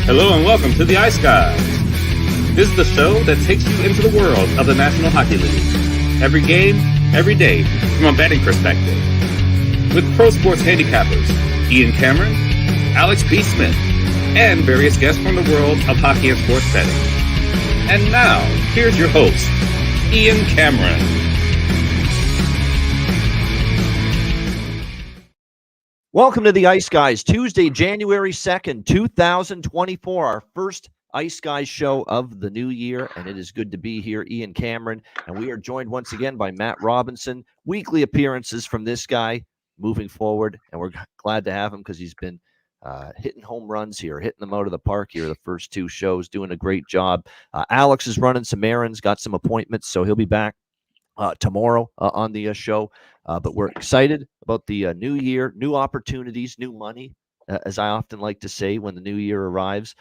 Hello and welcome to the Ice Guys. This is the show that takes you into the world of the National Hockey League. Every game, every day, from a betting perspective. With pro sports handicappers, Ian Cameron, Alex B. Smith, and various guests from the world of hockey and sports betting. And now, here's your host, Ian Cameron. Welcome to the Ice Guys, Tuesday, January 2nd, 2024, our first Ice Guys show of the new year, and it is good to be here, Ian Cameron, and we are joined once again by Matt Robinson. Weekly appearances from this guy moving forward, and we're glad to have him because he's been hitting home runs here, hitting them out of the park here the first two shows, doing a great job. Alex is running some errands, got some appointments, so he'll be back tomorrow on the show. But we're excited about the new year, new opportunities, new money, as I often like to say when the new year arrives.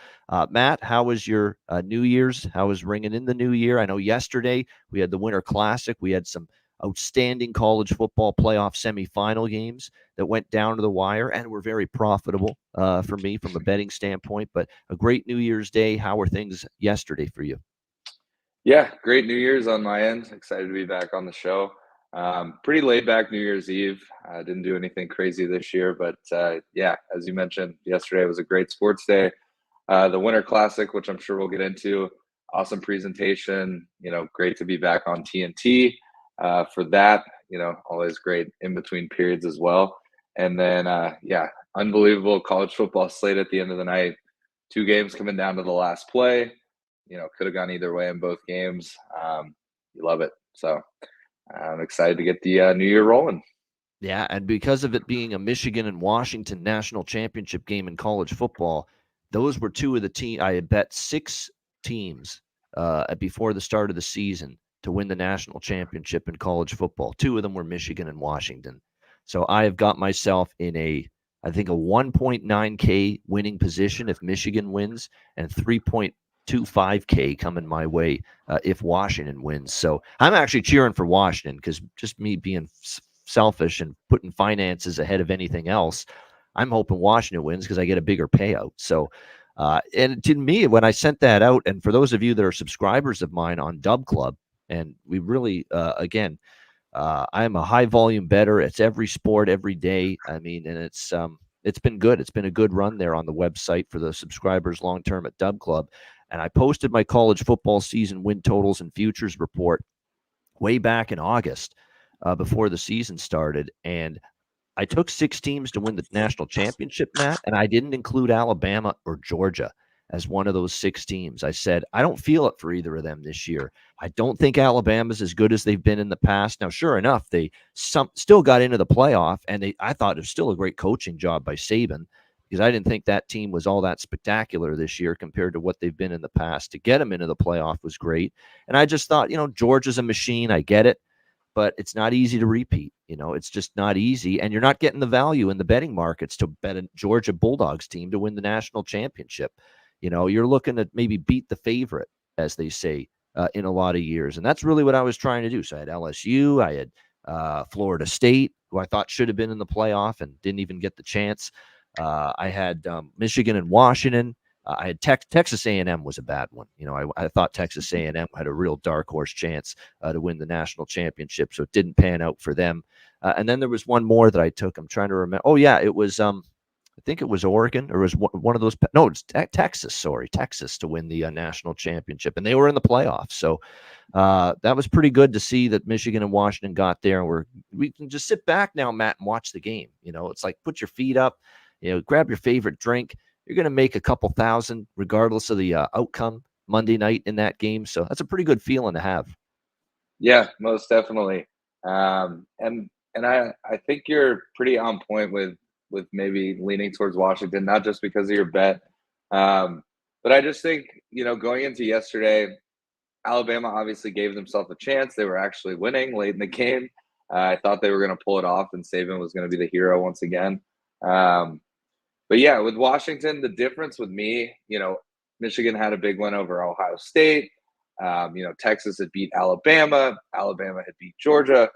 Matt, how was your New Year's? How was ringing in the new year? I know yesterday we had the Winter Classic. We had some outstanding college football playoff semifinal games that went down to the wire and were very profitable for me from a betting standpoint. But a great New Year's Day. How were things yesterday for you? Yeah, great New Year's on my end. Excited to be back on the show. Pretty laid back New Year's Eve. I didn't do anything crazy this year, but yeah, as you mentioned, yesterday was a great sports day. The Winter Classic, which I'm sure we'll get into, awesome presentation. Great to be back on TNT for that. Always great in between periods as well. And then yeah, unbelievable college football slate at the end of the night. 2 games coming down to the last play. Could have gone either way in both games. You love it. So I'm excited to get the new year rolling. Yeah, and because of it being a Michigan and Washington national championship game in college football, those were two of the teams. I had bet 6 teams before the start of the season to win the national championship in college football. 2 of them were Michigan and Washington. So I have got myself in I think a 1.9K winning position if Michigan wins, and 3.25K coming my way if Washington wins. So I'm actually cheering for Washington because just me being selfish and putting finances ahead of anything else, I'm hoping Washington wins because I get a bigger payout. So, and to me, when I sent that out, and for those of you that are subscribers of mine on Dub Club, and we really, again, I'm a high volume bettor. It's every sport, every day. I mean, and it's been good. It's been a good run there on the website for the subscribers long term at Dub Club. And I posted my college football season win totals and futures report way back in August before the season started. And I took 6 teams to win the national championship, Matt, and I didn't include Alabama or Georgia as one of those 6 teams. I said, I don't feel it for either of them this year. I don't think Alabama's as good as they've been in the past. Now, sure enough, they still got into the playoff, and I thought it was still a great coaching job by Saban, because I didn't think that team was all that spectacular this year compared to what they've been in the past. To get them into the playoff was great. And I just thought, Georgia's a machine. I get it, but it's not easy to repeat. It's just not easy. And you're not getting the value in the betting markets to bet a Georgia Bulldogs team to win the national championship. You're looking to maybe beat the favorite, as they say, in a lot of years. And that's really what I was trying to do. So I had LSU, I had Florida State, who I thought should have been in the playoff and didn't even get the chance. I had Michigan and Washington. I had Texas A&M was a bad one. I thought Texas A&M had a real dark horse chance to win the national championship, so it didn't pan out for them. And then there was one more that I took. I'm trying to remember. Oh yeah, it was I think it was Oregon, or it was one of those. No, it's Texas. Sorry, Texas to win the national championship, and they were in the playoffs. So that was pretty good to see that Michigan and Washington got there, and we can just sit back now, Matt, and watch the game. It's like put your feet up, grab your favorite drink. You're going to make a couple thousand regardless of the outcome Monday night in that game. So that's a pretty good feeling to have. Yeah, most definitely. And I think you're pretty on point with maybe leaning towards Washington, not just because of your bet. But I just think, going into yesterday, Alabama obviously gave themselves a chance. They were actually winning late in the game. I thought they were going to pull it off and Saban was going to be the hero once again. But yeah, with Washington, the difference with me, Michigan had a big win over Ohio State. Texas had beat Alabama. Alabama had beat Georgia.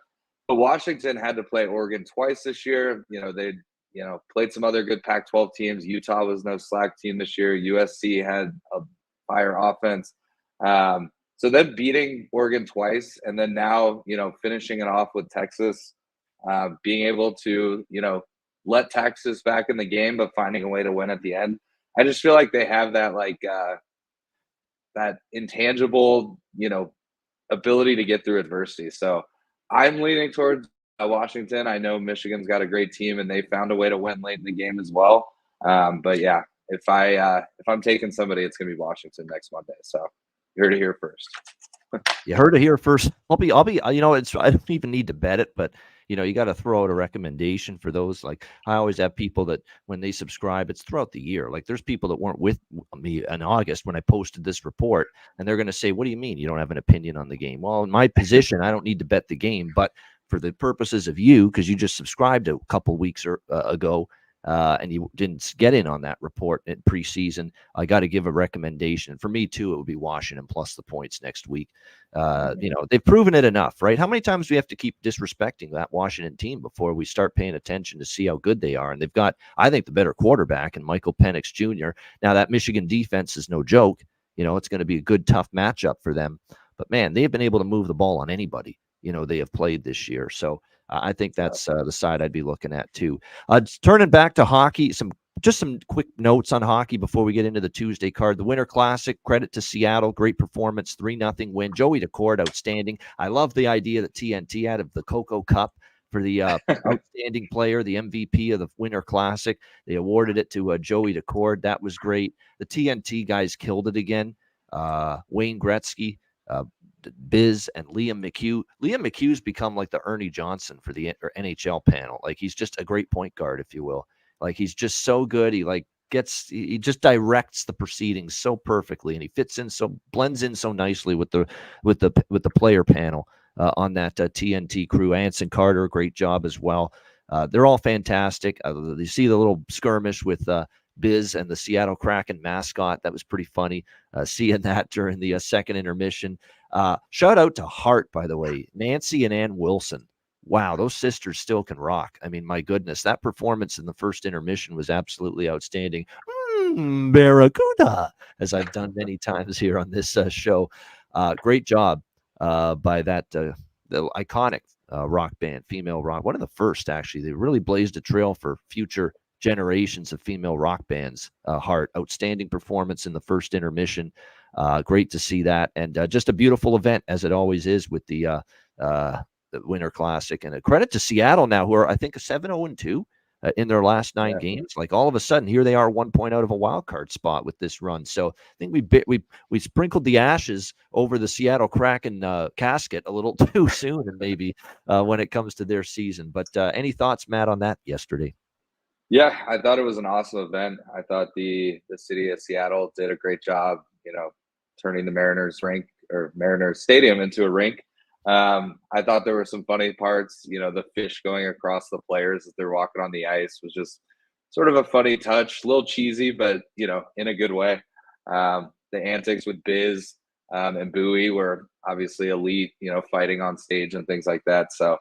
But Washington had to play Oregon twice this year. They'd played some other good Pac-12 teams. Utah was no slack team this year. USC had a fire offense. So then beating Oregon twice, and then now, finishing it off with Texas, being able to, let Texas back in the game, but finding a way to win at the end. I just feel like they have that, that intangible, ability to get through adversity. So I'm leaning towards Washington. I know Michigan's got a great team, and they found a way to win late in the game as well. But yeah, if I'm taking somebody, it's gonna be Washington next Monday. So you heard it here first. You heard it here first. I'll be. I don't even need to bet it, but you got to throw out a recommendation for those. Like, I always have people that when they subscribe, it's throughout the year. Like, there's people that weren't with me in August when I posted this report, and they're going to say, "What do you mean you don't have an opinion on the game?" Well, in my position, I don't need to bet the game, but for the purposes of you, because you just subscribed a couple weeks ago, and you didn't get in on that report in preseason, I got to give a recommendation. For me, too, it would be Washington plus the points next week. They've proven it enough, right? How many times do we have to keep disrespecting that Washington team before we start paying attention to see how good they are? And they've got, I think, the better quarterback in Michael Penix Jr. Now, that Michigan defense is no joke. It's going to be a good, tough matchup for them. But, man, they have been able to move the ball on anybody, they have played this year. So I think that's the side I'd be looking at, too. Turning back to hockey, some quick notes on hockey before we get into the Tuesday card. The Winter Classic, credit to Seattle, great performance, 3-0 win. Joey Daccord, outstanding. I love the idea that TNT had of the Coco Cup for the outstanding player, the MVP of the Winter Classic. They awarded it to Joey Daccord. That was great. The TNT guys killed it again. Wayne Gretzky, Biz, and Liam McHugh. Liam McHugh's become like the Ernie Johnson for the NHL panel. Like, he's just a great point guard, if you will. Like, he's just so good. He just directs the proceedings so perfectly, and he blends in so nicely with the player panel on that TNT crew. Anson Carter, great job as well. They're all fantastic. You see the little skirmish with Biz and the Seattle Kraken mascot. That was pretty funny, seeing that during the second intermission. Shout out to Hart, by the way, Nancy and Ann Wilson. Wow, those sisters still can rock. I mean, my goodness, that performance in the first intermission was absolutely outstanding. Barracuda, as I've done many times here on this show. Great job by that the iconic rock band, female rock. One of the first, actually. They really blazed a trail for future generations of female rock bands. Hart, outstanding performance in the first intermission. Great to see that, and just a beautiful event, as it always is with the Winter Classic. And a credit to Seattle now, who are, I think, 7-0-2 in their last 9 games. Like, all of a sudden, here they are 1 point out of a wild card spot with this run. So I think we sprinkled the ashes over the Seattle Kraken casket a little too soon, and maybe when it comes to their season. But any thoughts, Matt, on that yesterday? Yeah, I thought it was an awesome event. I thought the city of Seattle did a great job, turning the Mariners Stadium into a rink. I thought there were some funny parts. The fish going across the players as they're walking on the ice was just sort of a funny touch, a little cheesy, but in a good way. The antics with Biz and Bowie were obviously elite, fighting on stage and things like that. So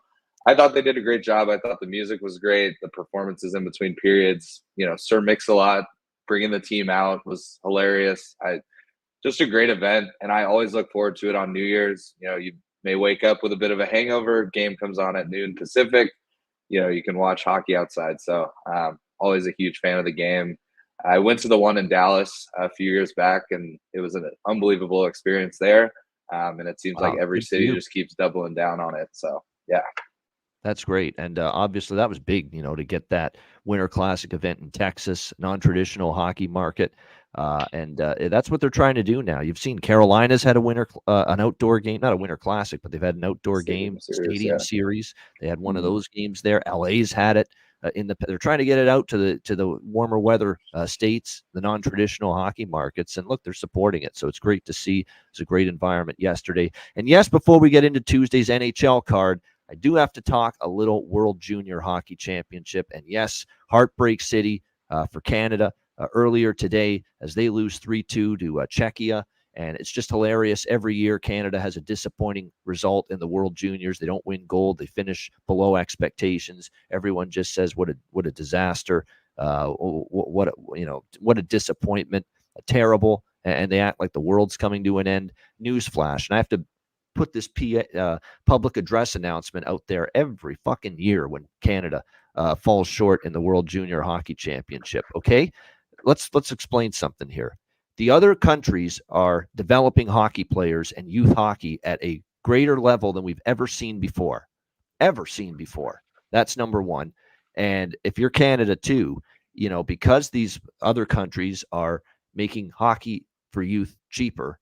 I thought they did a great job. I thought the music was great. The performances in between periods, Sir Mix-a-Lot bringing the team out was hilarious. Just a great event, and I always look forward to it on New Year's. You may wake up with a bit of a hangover. Game comes on at noon Pacific. You can watch hockey outside. So always a huge fan of the game. I went to the one in Dallas a few years back, and it was an unbelievable experience there. And it seems like every city just keeps doubling down on it. So, yeah. That's great. And obviously that was big, to get that Winter Classic event in Texas, non-traditional hockey market. And that's what they're trying to do now. You've seen Carolina's had an outdoor game, not a Winter Classic, but they've had an outdoor stadium series. They had one of those games there. LA's had it they're trying to get it out to the warmer weather states, the non-traditional hockey markets. And look, they're supporting it. So it's great to see. It's a great environment yesterday. And yes, before we get into Tuesday's NHL card, I do have to talk a little World Junior Hockey Championship. And yes, Heartbreak City for Canada earlier today as they lose 3-2 to Czechia. And it's just hilarious. Every year, Canada has a disappointing result in the World Juniors. They don't win gold. They finish below expectations. Everyone just says, "What a disaster! What a disappointment! Terrible!" And they act like the world's coming to an end. Newsflash! And I have to put this public address announcement out there every fucking year when Canada falls short in the World Junior Hockey Championship. Okay, let's explain something here. The other countries are developing hockey players and youth hockey at a greater level than we've ever seen before. That's number one. And if you're Canada too, because these other countries are making hockey for youth cheaper,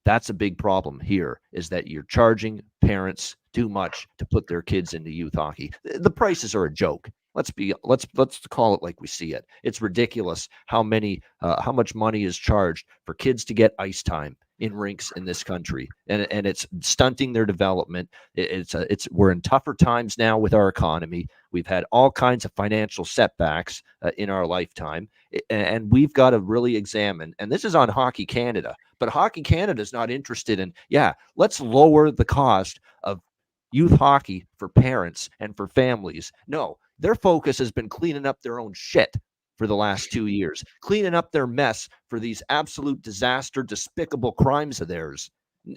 that's a big problem here, is that you're charging parents too much to put their kids into youth hockey. The prices are a joke. Let's call it like we see it. It's ridiculous how much money is charged for kids to get ice time in rinks in this country, and it's stunting their development. We're in tougher times now with our economy. We've had all kinds of financial setbacks in our lifetime, and we've got to really examine. And this is on Hockey Canada, but Hockey Canada is not interested in. Let's lower the cost of youth hockey for parents and for families. No, their focus has been cleaning up their own shit for the last 2 years, cleaning up their mess for these absolute disaster, despicable crimes of theirs.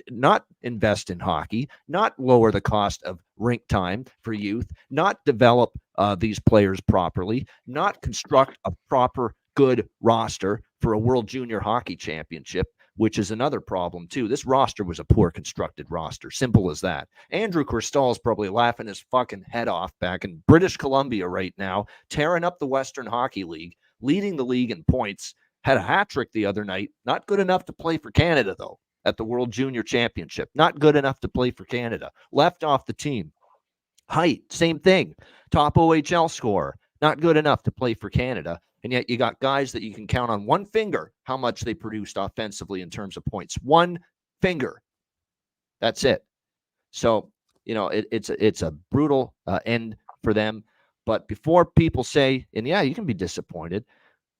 Not invest in hockey, not lower the cost of rink time for youth, not develop these players properly, not construct a proper, good roster for a World Junior Hockey Championship, which is another problem too. This roster was a poor constructed roster. Simple as that. Andrew Cristall's probably laughing his fucking head off back in British Columbia right now, tearing up the Western Hockey League, leading the league in points, had a hat trick the other night. Not good enough to play for Canada, though, at the World Junior Championship. Not good enough to play for Canada. Left off the team. Height, same thing. Top OHL scorer. Not good enough to play for Canada. And yet you got guys that you can count on one finger how much they produced offensively in terms of points. One finger. That's it. So, it's a brutal end for them. But before people say, and you can be disappointed,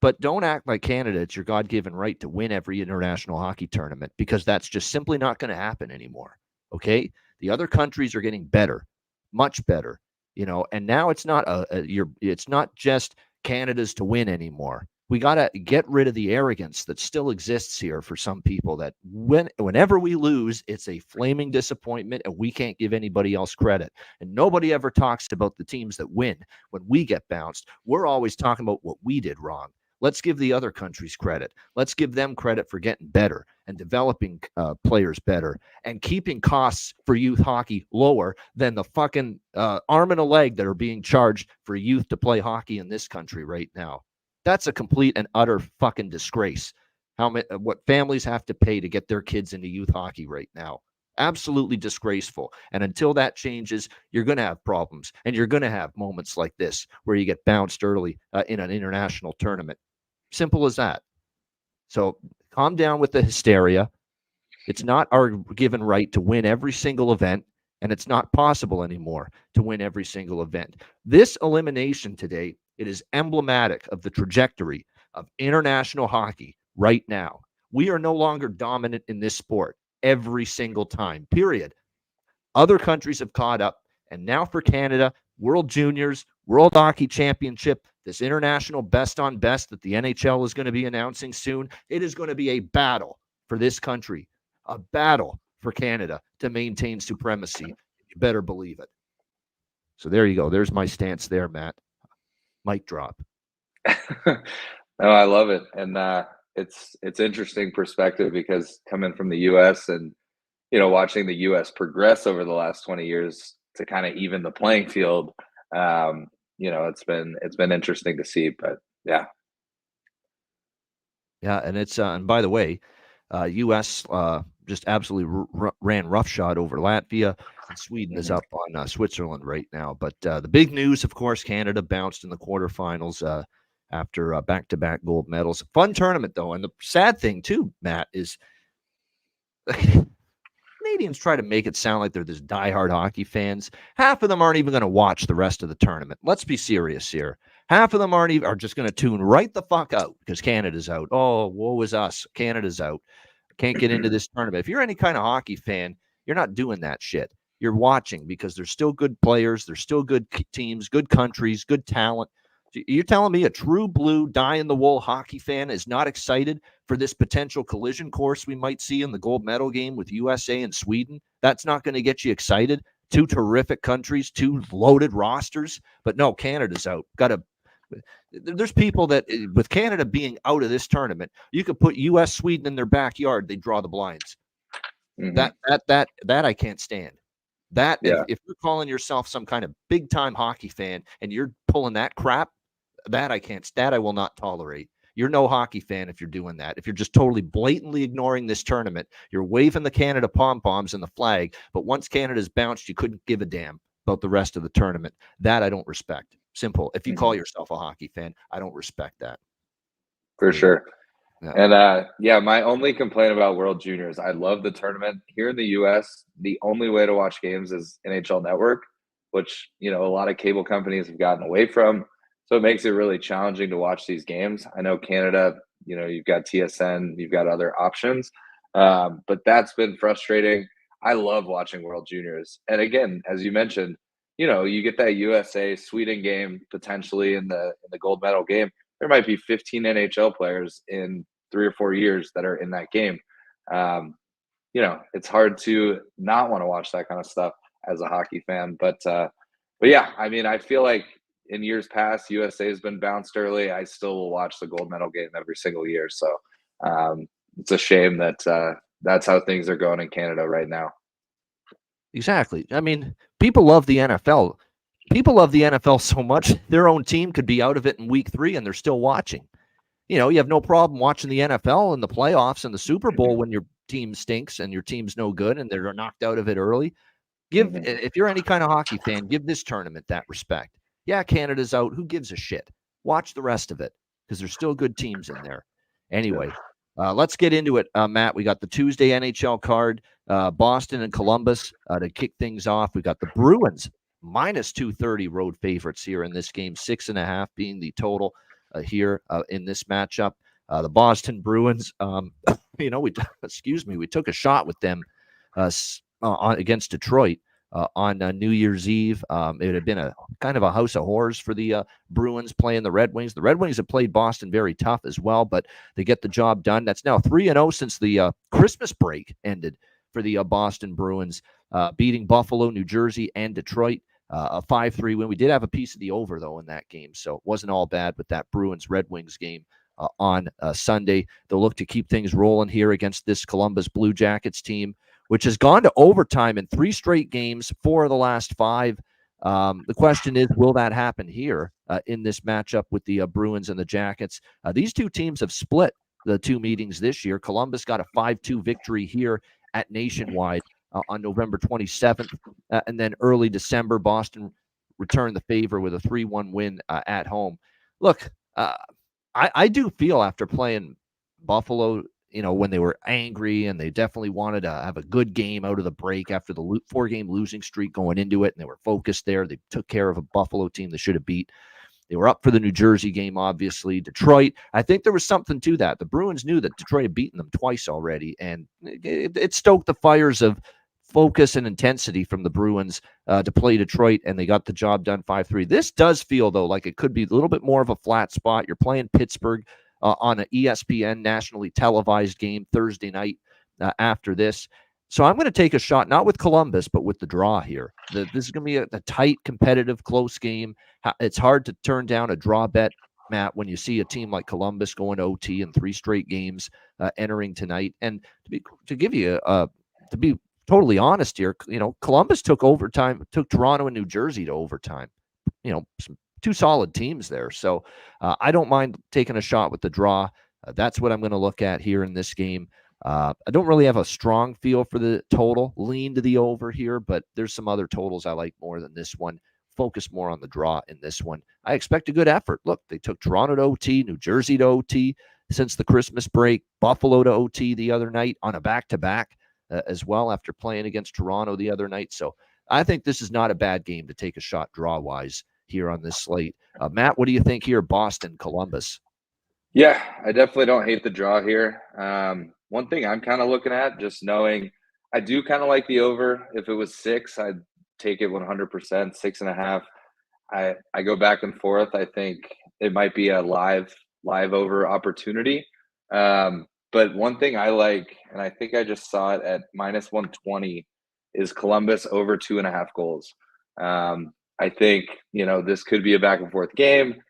but don't act like Canada, it's your God-given right to win every international hockey tournament, because that's just simply not going to happen anymore. Okay? The other countries are getting better, much better, and now it's not it's not just Canada's to win anymore. We got to get rid of the arrogance that still exists here for some people, that whenever we lose, it's a flaming disappointment and we can't give anybody else credit. And nobody ever talks about the teams that win. When we get bounced, we're always talking about what we did wrong. Let's give the other countries credit. Let's give them credit for getting better and developing players better and keeping costs for youth hockey lower than the fucking arm and a leg that are being charged for youth to play hockey in this country right now. That's a complete and utter fucking disgrace. What families have to pay to get their kids into youth hockey right now. Absolutely disgraceful. And until that changes, you're going to have problems. And you're going to have moments like this where you get bounced early in an international tournament. Simple as that. So calm down with the hysteria. It's not our given right to win every single event, and it's not possible anymore to win every single event. This elimination today, it is emblematic of the trajectory of international hockey right now. We are no longer dominant in this sport every single time, period. Other countries have caught up, and now for Canada, World Juniors, World Hockey Championship, this international best on best that the NHL is going to be announcing soon, it is going to be a battle for this country, a battle for Canada to maintain supremacy. You better believe it. So there you go. There's my stance there, Matt. Mic drop. No, I love it. And it's interesting perspective, because coming from the U.S. and, watching the U.S. progress over the last 20 years to kind of even the playing field, it's been interesting to see. But yeah. Yeah, and it's and by the way, U.S. Just absolutely ran roughshod over Latvia, and Sweden is up on Switzerland right now. But the big news, of course, Canada bounced in the quarterfinals after back-to-back gold medals. Fun tournament, though. And the sad thing, too, Matt, is Canadians try to make it sound like they're this diehard hockey fans. Half of them aren't even going to watch the rest of the tournament. Let's be serious here. Half of them are just going to tune right the fuck out because Canada's out. Oh, woe is us. Canada's out. can't get into this tournament. If you're any kind of hockey fan, you're not doing that shit. You're watching because there's still good players, there's still good teams, good countries, good talent. You're telling me a true blue, die-in-the-wool hockey fan is not excited for this potential collision course we might see in the gold medal game with USA and Sweden? That's not going to get you excited? Two terrific countries, two loaded rosters. But no, Canada's out. There's people that, with Canada being out of this tournament, you could put US, Sweden in their backyard, they draw the blinds. Mm-hmm. That I can't stand. That Yeah. if you're calling yourself some kind of big time hockey fan and you're pulling that crap, that I will not tolerate. You're no hockey fan if you're doing that. If you're just totally blatantly ignoring this tournament, you're waving the Canada pom-poms and the flag, but once Canada's bounced, you couldn't give a damn about the rest of the tournament. That I don't respect. Simple. If you call yourself a hockey fan, I don't respect that. For sure. Yeah. And my only complaint about World Juniors, I love the tournament. Here in the US, the only way to watch games is NHL Network, which, a lot of cable companies have gotten away from. So it makes it really challenging to watch these games. I know Canada, you've got TSN, you've got other options, but that's been frustrating. I love watching World Juniors. And again, as you mentioned, you get that USA Sweden game potentially in the gold medal game. There might be 15 NHL players in 3 or 4 years that are in that game. It's hard to not want to watch that kind of stuff as a hockey fan. But yeah, I mean, I feel like in years past, USA has been bounced early. I still will watch the gold medal game every single year. So it's a shame that that's how things are going in Canada right now. Exactly. I mean, people love the NFL. People love the NFL so much, their own team could be out of it in week 3 and they're still watching. You have no problem watching the NFL and the playoffs and the Super Bowl when your team stinks and your team's no good and they're knocked out of it early. If you're any kind of hockey fan, give this tournament that respect. Yeah, Canada's out. Who gives a shit? Watch the rest of it because there's still good teams in there. Anyway, let's get into it, Matt. We got the Tuesday NHL card, Boston and Columbus to kick things off. We got the Bruins minus 230 road favorites here in this game, 6.5 being the total here in this matchup. The Boston Bruins, we took a shot with them against Detroit on New Year's Eve. It had been a kind of a house of horrors for the Bruins playing the Red Wings. The Red Wings have played Boston very tough as well, but they get the job done. That's now 3-0 since the Christmas break ended for the Boston Bruins, beating Buffalo, New Jersey, and Detroit. A 5-3 win. We did have a piece of the over, though, in that game, so it wasn't all bad with that Bruins-Red Wings game on Sunday. They'll look to keep things rolling here against this Columbus Blue Jackets team, which has gone to overtime in 3 straight games, 4 of the last 5. The question is, will that happen here in this matchup with the Bruins and the Jackets? These two teams have split the 2 meetings this year. Columbus got a 5-2 victory here at Nationwide on November 27th. And then early December, Boston returned the favor with a 3-1 win at home. Look, I do feel after playing Buffalo, when they were angry and they definitely wanted to have a good game out of the break after the 4-game losing streak going into it, and they were focused there. They took care of a Buffalo team they should have beat. They were up for the New Jersey game, obviously. Detroit, I think there was something to that. The Bruins knew that Detroit had beaten them twice already, and it stoked the fires of focus and intensity from the Bruins to play Detroit, and they got the job done 5-3. This does feel, though, like it could be a little bit more of a flat spot. You're playing Pittsburgh on an ESPN nationally televised game Thursday night after this. So I'm going to take a shot, not with Columbus, but with the draw here. This is going to be a tight, competitive, close game. It's hard to turn down a draw bet, Matt, when you see a team like Columbus going to OT in 3 straight games entering tonight. And to be totally honest here, Columbus took Toronto and New Jersey to overtime. Some 2 solid teams there. So I don't mind taking a shot with the draw. That's what I'm going to look at here in this game. I don't really have a strong feel for the total, lean to the over here, but there's some other totals I like more than this one. Focus more on the draw in this one. I expect a good effort. Look, they took Toronto to OT, New Jersey to OT since the Christmas break, Buffalo to OT the other night on a back-to-back as well after playing against Toronto the other night. So I think this is not a bad game to take a shot draw-wise here on this slate. Matt, what do you think here, Boston, Columbus? Yeah, I definitely don't hate the draw here. one thing I'm kind of looking at, just knowing I do kind of like the over. If it was 6, I'd take it 100%, 6.5. I go back and forth. I think it might be a live over opportunity. But one thing I like, and I think I just saw it at -120, is Columbus over 2.5 goals. I think, this could be a back and forth game,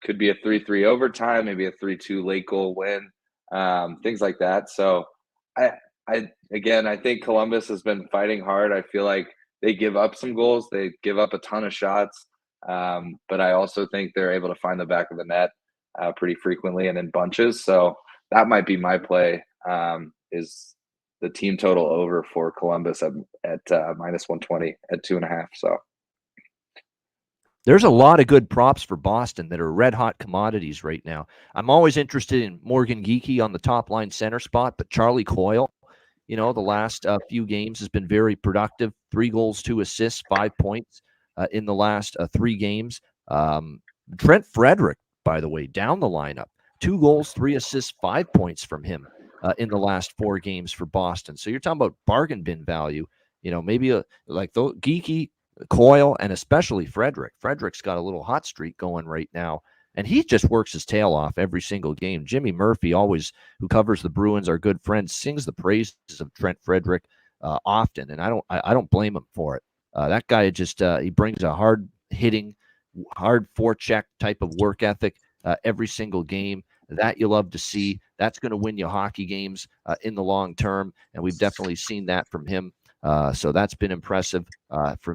could be a 3-3 overtime, maybe a 3-2 late goal win, things like that. So I think Columbus has been fighting hard. I feel like they give up some goals. They give up a ton of shots. But I also think they're able to find the back of the net pretty frequently and in bunches. So that might be my play, is the team total over for Columbus at -120 at 2.5. So there's a lot of good props for Boston that are red hot commodities right now. I'm always interested in Morgan Geekie on the top line center spot, but Charlie Coyle, the last few games has been very productive. 3 goals, 2 assists, 5 points in the last 3 games. Trent Frederick, by the way, down the lineup, 2 goals, 3 assists, 5 points from him in the last 4 games for Boston. So you're talking about bargain bin value. Maybe like Geekie, Coyle, and especially Frederick. Frederick's got a little hot streak going right now, and he just works his tail off every single game. Jimmy Murphy, who covers the Bruins, our good friend, sings the praises of Trent Frederick often, and I don't blame him for it. That guy just he brings a hard hitting, hard forecheck type of work ethic every single game. That you love to see. That's going to win you hockey games in the long term, and we've definitely seen that from him. So that's been impressive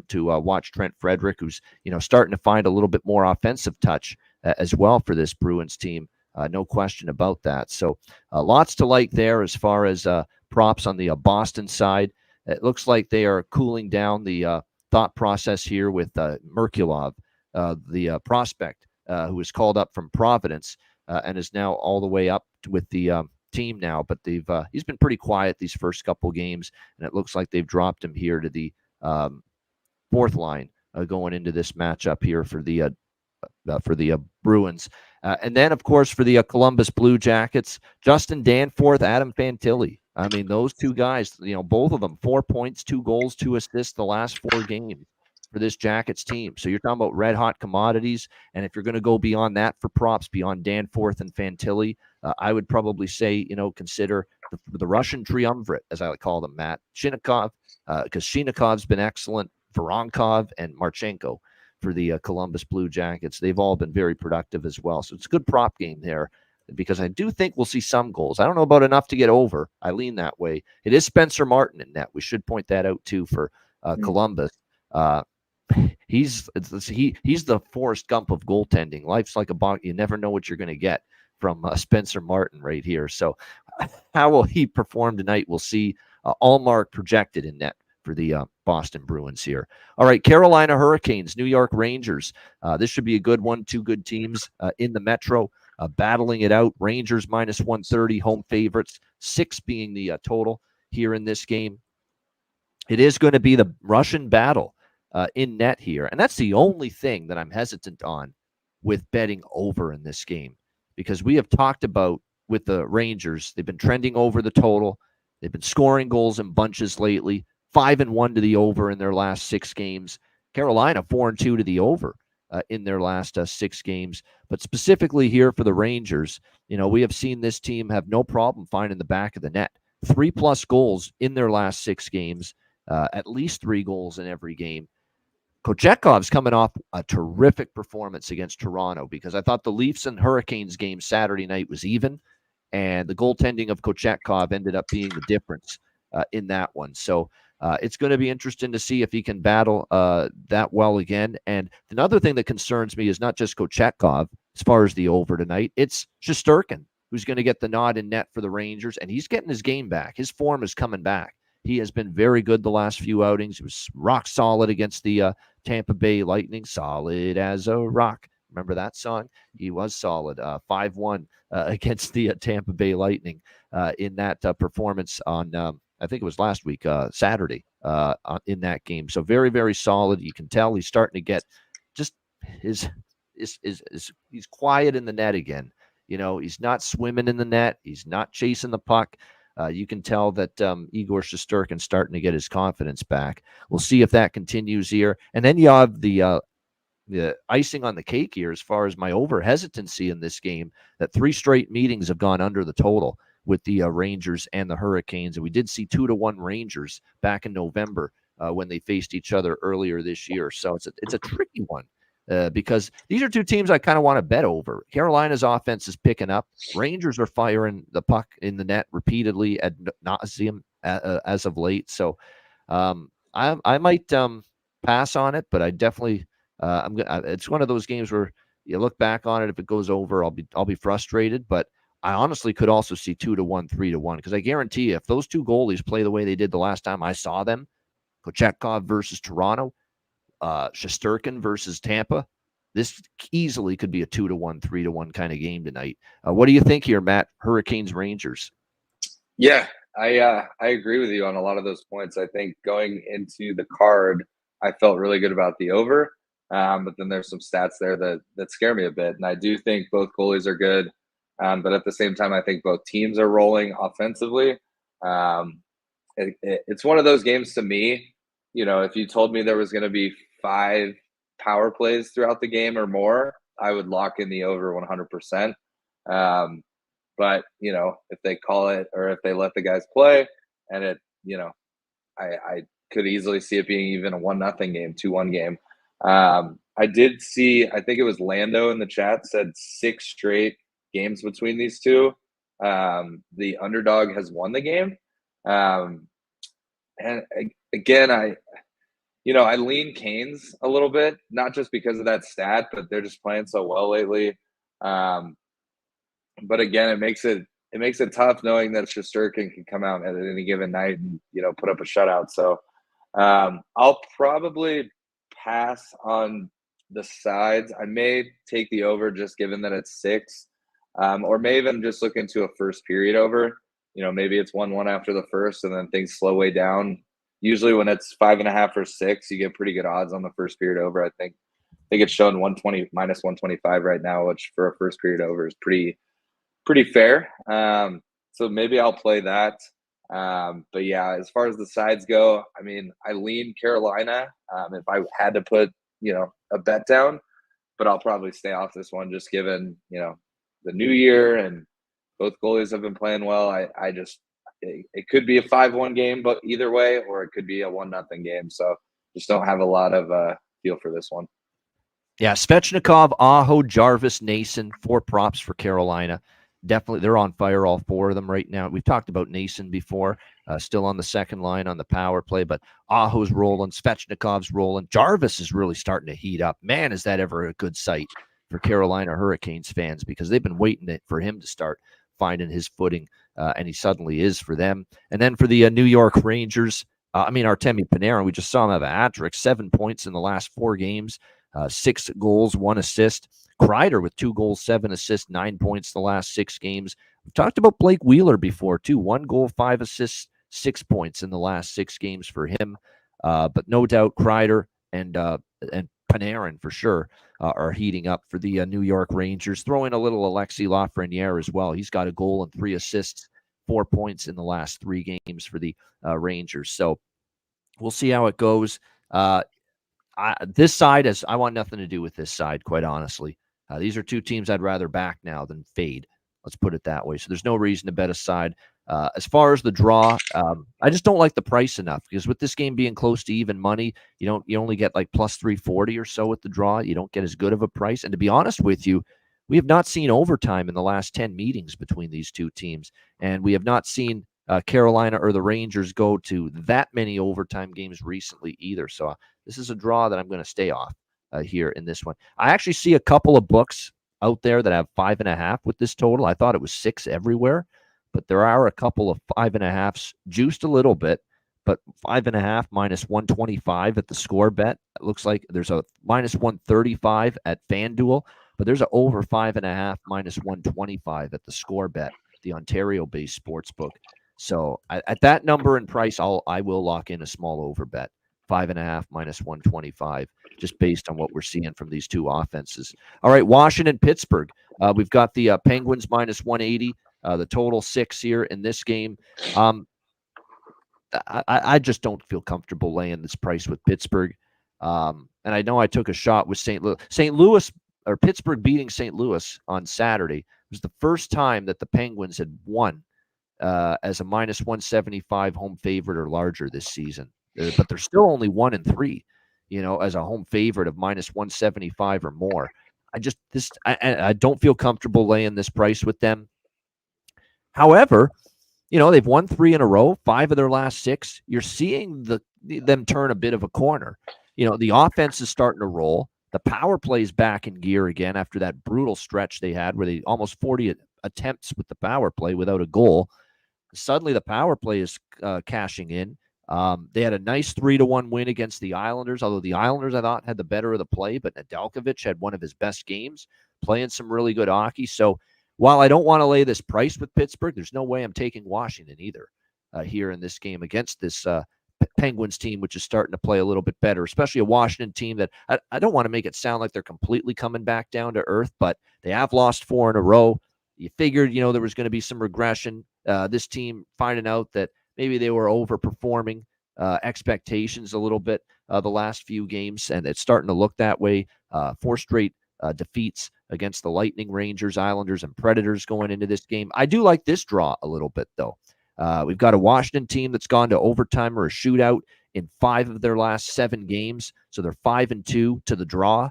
to watch Trent Frederick, who's starting to find a little bit more offensive touch as well for this Bruins team. No question about that. So lots to like there as far as props on the Boston side. It looks like they are cooling down the thought process here with Merkulov, the prospect who was called up from Providence and is now all the way up with the team now, but he's been pretty quiet these first couple games, and it looks like they've dropped him here to the 4th line going into this matchup here for the Bruins. And then, of course, for the Columbus Blue Jackets, Justin Danforth, Adam Fantilli. I mean, those 2 guys, both of them, 4 points, 2 goals, 2 assists the last 4 games for this Jackets team. So you're talking about red hot commodities. And if you're going to go beyond that for props, beyond Danforth and Fantilli, I would probably say, consider the Russian triumvirate, as I would call them, Matt. Shinnikov, because Shinnikov's been excellent, Voronkov, and Marchenko for the Columbus Blue Jackets. They've all been very productive as well. So it's a good prop game there, because I do think we'll see some goals. I don't know about enough to get over. I lean that way. It is Spencer Martin in net. We should point that out, too, for Columbus. He's the Forrest Gump of goaltending. Life's like a box. You never know what you're going to get from Spencer Martin right here. So how will he perform tonight? We'll see. Allmark projected in net for the Boston Bruins here. All right, Carolina Hurricanes, New York Rangers. This should be a good one. 2 good teams in the Metro battling it out. Rangers -130, home favorites, 6 being the total here in this game. It is going to be the Russian battle in net here. And that's the only thing that I'm hesitant on with betting over in this game, because we have talked about with the Rangers, they've been trending over the total. They've been scoring goals in bunches lately, 5-1 to the over in their last 6 games. Carolina 4-2 to the over in their last 6 games. But specifically here for the Rangers, we have seen this team have no problem finding the back of the net. 3+ goals in their last 6 games, at least 3 goals in every game. Kochekov's coming off a terrific performance against Toronto, because I thought the Leafs and Hurricanes game Saturday night was even, and the goaltending of Kochetkov ended up being the difference in that one. So it's going to be interesting to see if he can battle that well again. And another thing that concerns me is not just Kochetkov as far as the over tonight. It's Shesterkin who's going to get the nod in net for the Rangers, and he's getting his game back. His form is coming back. He has been very good the last few outings. He was rock solid against the Tampa Bay Lightning, solid as a rock. Remember that song? He was solid, 5-1 against the Tampa Bay Lightning in that performance on, I think it was last week, Saturday, in that game. So very, very solid. You can tell he's starting to get just he's quiet in the net again. He's not swimming in the net. He's not chasing the puck. You can tell that Igor Shesterkin's starting to get his confidence back. We'll see if that continues here. And then you have the icing on the cake here as far as my over hesitancy in this game, that 3 straight meetings have gone under the total with the Rangers and the Hurricanes. And we did see 2-1 Rangers back in November when they faced each other earlier this year. So it's a tricky one. Because these are two teams I kind of want to bet over. Carolina's offense is picking up. Rangers are firing the puck in the net repeatedly ad nauseum as of late. So I might pass on it, but I definitely it's one of those games where you look back on it. If it goes over, I'll be frustrated. But I honestly could also see 2-1, 3-1, because I guarantee you, if those two goalies play the way they did the last time I saw them, Kochetkov versus Toronto, Shesterkin versus Tampa, this easily could be a 2-1, 3-1 kind of game tonight. What do you think here, Matt? Hurricanes, Rangers. Yeah, I agree with you on a lot of those points. I think going into the card, I felt really good about the over, but then there's some stats there that scare me a bit. And I do think both goalies are good, but at the same time, I think both teams are rolling offensively. It's one of those games to me. You know, if you told me there was going to be 5 power plays throughout the game or more, I would lock in the over 100%. But, you know, if they call it, or if they let the guys play, and it, you know, I could easily see it being even a 1-0 game, 2-1 game. I did see, I think it was Lando in the chat said 6 straight games between these two. The underdog has won the game. And again, I lean Canes a little bit, not just because of that stat, but they're just playing so well lately. But again, it makes it tough knowing that Shesterkin can come out at any given night and, you know, put up a shutout. So I'll probably pass on the sides. I may take the over just given that it's 6, or may even just look into a first period over. You know, maybe it's 1-1 after the first, and then things slow way down. Usually when it's 5.5 or 6, you get pretty good odds on the first period over. I think it's showing 120 minus 125 right now, which for a first period over is pretty fair. So maybe I'll play that. But yeah, as far as the sides go, I mean, I lean Carolina if I had to put, you know, a bet down, but I'll probably stay off this one just given, you know, the new year and both goalies have been playing well. It could be a 5-1 game, but either way, or it could be a 1-0 game. So just don't have a lot of feel for this one. Yeah, Svechnikov, Aho, Jarvis, Nason, 4 props for Carolina. Definitely, they're on fire, all 4 of them right now. We've talked about Nason before, still on the second line on the power play, but Aho's rolling, Svechnikov's rolling. Jarvis is really starting to heat up. Man, is that ever a good sight for Carolina Hurricanes fans, because they've been waiting for him to start finding his footing, and he suddenly is for them. And then for the New York Rangers, Artemi Panarin, we just saw him have a hat trick, 7 points in the last 4 games, 6 goals, 1 assist. Kreider with 2 goals, 7 assists, 9 points the last 6 games. We've talked about Blake Wheeler before, too. 1 goal, 5 assists, 6 points in the last 6 games for him. But no doubt Kreider and Panarin for sure are heating up for the New York Rangers. Throw in a little Alexis Lafreniere as well. He's got a goal and 3 assists, 4 points in the last 3 games for the Rangers. So we'll see how it goes. This side, I want nothing to do with this side, quite honestly. These are 2 teams I'd rather back now than fade. Let's put it that way. So there's no reason to bet a side. As far as the draw, I just don't like the price enough, because with this game being close to even money, you only get like plus 340 or so with the draw. You don't get as good of a price. And to be honest with you, we have not seen overtime in the last 10 meetings between these 2 teams. And we have not seen Carolina or the Rangers go to that many overtime games recently either. So this is a draw that I'm going to stay off here in this one. I actually see a couple of books out there that have 5.5 with this total. I thought it was 6 everywhere, but there are a couple of 5.5s juiced a little bit, but 5.5 minus 125 at the score bet. It looks like there's a minus 135 at FanDuel, but there's an over 5.5 minus 125 at the score bet, the Ontario-based sports book. So at that number and price, I will lock in a small over bet, 5.5 minus 125, just based on what we're seeing from these 2 offenses. All right, Washington, Pittsburgh. We've got the Penguins minus 180 The total 6 here in this game. I just don't feel comfortable laying this price with Pittsburgh. And I know I took a shot with St. Louis. St. Louis or Pittsburgh beating St. Louis on Saturday was the first time that the Penguins had won as a minus 175 home favorite or larger this season. But they're still only 1-3, as a home favorite of minus 175 or more. I don't feel comfortable laying this price with them. However, they've won 3 in a row, 5 of their last 6. You're seeing them turn a bit of a corner. The offense is starting to roll. The power play is back in gear again after that brutal stretch they had where they almost 40 attempts with the power play without a goal. Suddenly the power play is cashing in. They had a nice 3-1 win against the Islanders, although the Islanders, I thought, had the better of the play, but Nedeljkovic had one of his best games, playing some really good hockey. So while I don't want to lay this price with Pittsburgh, there's no way I'm taking Washington either here in this game against this Penguins team, which is starting to play a little bit better, especially a Washington team that I don't want to make it sound like they're completely coming back down to earth, but they have lost 4 in a row. You figured, there was going to be some regression. This team finding out that maybe they were overperforming expectations a little bit the last few games, and it's starting to look that way. 4 straight defeats against the Lightning, Rangers, Islanders, and Predators going into this game. I do like this draw a little bit, though. We've got a Washington team that's gone to overtime or a shootout in 5 of their last 7 games. So they're 5-2 to the draw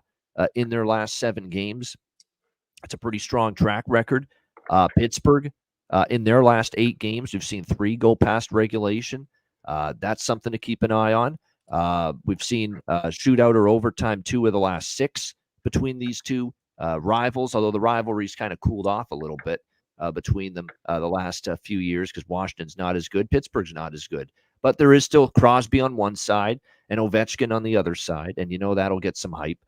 in their last 7 games. It's a pretty strong track record. Pittsburgh, in their last 8 games, we've seen 3 go past regulation. That's something to keep an eye on. We've seen shootout or overtime 2 of the last 6 between these two rivals, although the rivalry's kind of cooled off a little bit between them the last few years because Washington's not as good. Pittsburgh's not as good. But there is still Crosby on one side and Ovechkin on the other side, and that'll get some hype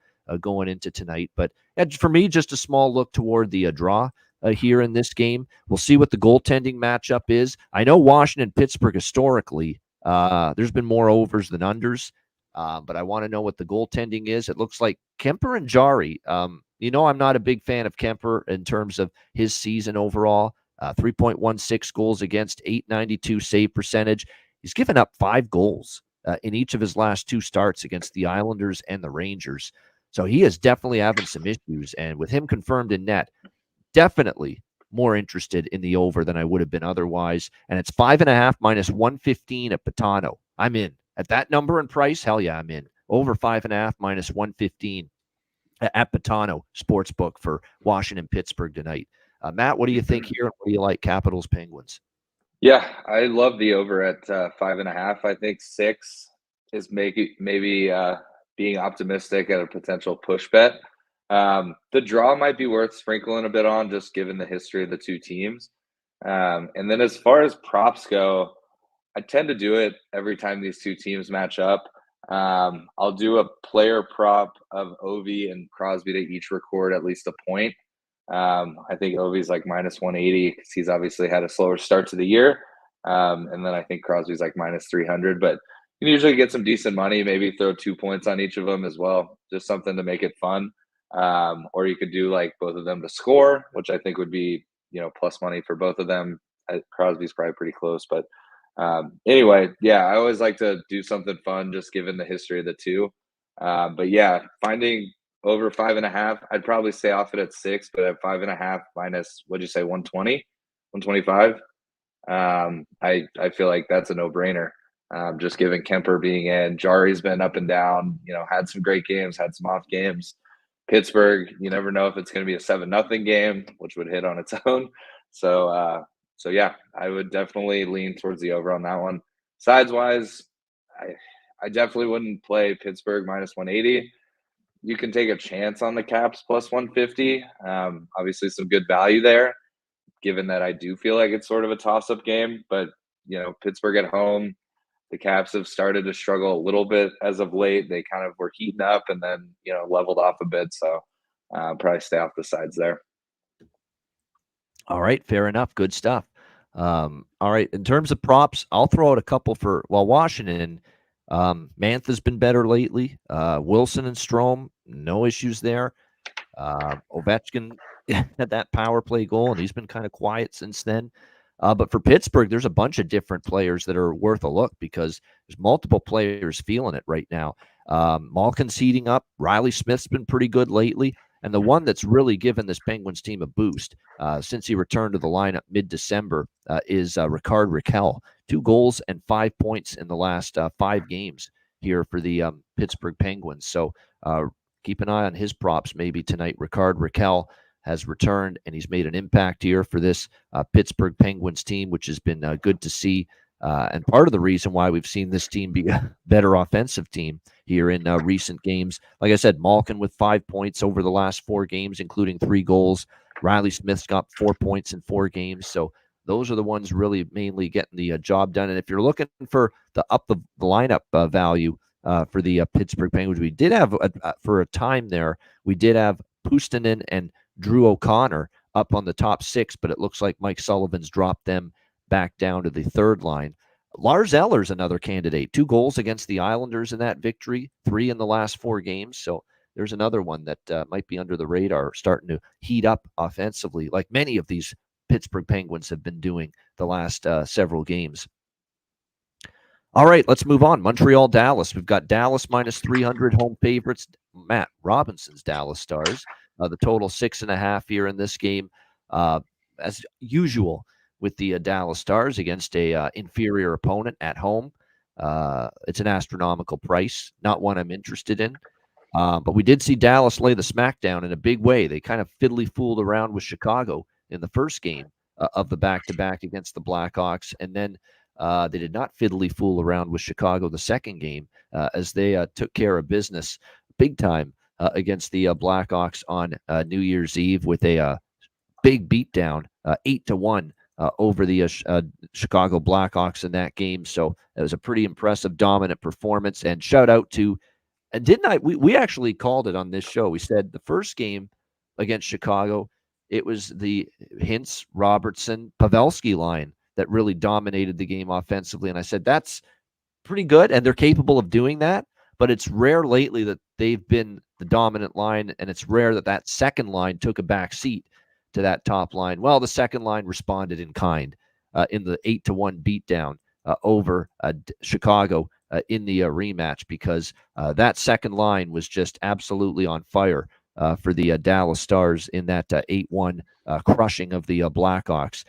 going into tonight. But for me, just a small look toward the draw here in this game. We'll see what the goaltending matchup is. I know Washington, Pittsburgh historically, there's been more overs than unders, but I want to know what the goaltending is. It looks like Kemper and Jari. I'm not a big fan of Kemper in terms of his season overall. 3.16 goals against, .892 save percentage. He's given up 5 goals in each of his last 2 starts against the Islanders and the Rangers. So he is definitely having some issues. And with him confirmed in net, definitely more interested in the over than I would have been otherwise. And it's 5.5 minus 115 at Patano. I'm in. At that number and price, hell yeah, I'm in. Over 5.5 minus 115 at Patano Sportsbook for Washington, Pittsburgh tonight. Matt, what do you think here? What do you like, Capitals, Penguins? Yeah, I love the over at 5.5. I think 6 is maybe being optimistic at a potential push bet. The draw might be worth sprinkling a bit on, just given the history of the 2 teams. And then as far as props go, I tend to do it every time these 2 teams match up. I'll do a player prop of Ovi and Crosby to each record at least a point. I think Ovi's like minus 180 because he's obviously had a slower start to the year. And then I think Crosby's like minus 300, but you can usually get some decent money, maybe throw 2 points on each of them as well. Just something to make it fun. Or you could do like both of them to score, which I think would be, plus money for both of them. Crosby's probably pretty close, but anyway, yeah, I always like to do something fun just given the history of the 2. But yeah, finding over 5.5, I'd probably stay off it at 6, but at 5.5 minus, what'd you say, 120, 125? I feel like that's a no-brainer. Just given Kemper being in, Jari's been up and down, had some great games, had some off games. Pittsburgh, you never know if it's going to be a 7-0 game, which would hit on its own. So yeah, I would definitely lean towards the over on that one. Sides-wise, I definitely wouldn't play Pittsburgh minus 180. You can take a chance on the Caps plus 150. Obviously, some good value there, given that I do feel like it's sort of a toss-up game. But, Pittsburgh at home, the Caps have started to struggle a little bit as of late. They kind of were heating up and then, leveled off a bit. So probably stay off the sides there. All right, fair enough. Good stuff. All right, in terms of props, I'll throw out a couple for Washington. Mantha's been better lately. Wilson and Strome, no issues there. Ovechkin had that power play goal, and he's been kind of quiet since then. But for Pittsburgh, there's a bunch of different players that are worth a look because there's multiple players feeling it right now. Malkin's heating up. Riley Smith's been pretty good lately. And the one that's really given this Penguins team a boost since he returned to the lineup mid-December is Rickard Rakell. 2 goals and 5 points in the last 5 games here for the Pittsburgh Penguins. So keep an eye on his props maybe tonight. Rickard Rakell has returned, and he's made an impact here for this Pittsburgh Penguins team, which has been good to see. And part of the reason why we've seen this team be a better offensive team here in recent games. Like I said, Malkin with 5 points over the last 4 games, including 3 goals. Riley Smith's got 4 points in 4 games. So those are the ones really mainly getting the job done. And if you're looking for the lineup value for the Pittsburgh Penguins, we did have, for a time there, we did have Puustinen and Drew O'Connor up on the top 6, but it looks like Mike Sullivan's dropped them back down to the 3rd line. Lars Eller's another candidate. 2 goals against the Islanders in that victory, 3 in the last 4 games. So there's another one that might be under the radar, starting to heat up offensively, like many of these Pittsburgh Penguins have been doing the last several games. All right, let's move on. Montreal, Dallas. We've got Dallas minus 300 home favorites. Matt Robinson's Dallas Stars. The total 6.5 here in this game. As usual with the Dallas Stars against a inferior opponent at home. It's an astronomical price, not one I'm interested in. But we did see Dallas lay the smackdown in a big way. They kind of fiddly fooled around with Chicago in the first game of the back-to-back against the Blackhawks. And then they did not fiddly fool around with Chicago the second game as they took care of business big time against the Blackhawks on New Year's Eve with a big beatdown, 8-1 over the Chicago Blackhawks in that game. So it was a pretty impressive, dominant performance. And shout out to, and didn't I? We actually called it on this show. We said the first game against Chicago, it was the Hintz, Robertson, Pavelski line that really dominated the game offensively. And I said, that's pretty good, and they're capable of doing that. But it's rare lately that they've been the dominant line, and it's rare that that second line took a back seat to that top line. Well, the second line responded in kind in the 8-1 beatdown over Chicago in the rematch, because that second line was just absolutely on fire for the Dallas Stars in that 8-1 crushing of the Blackhawks.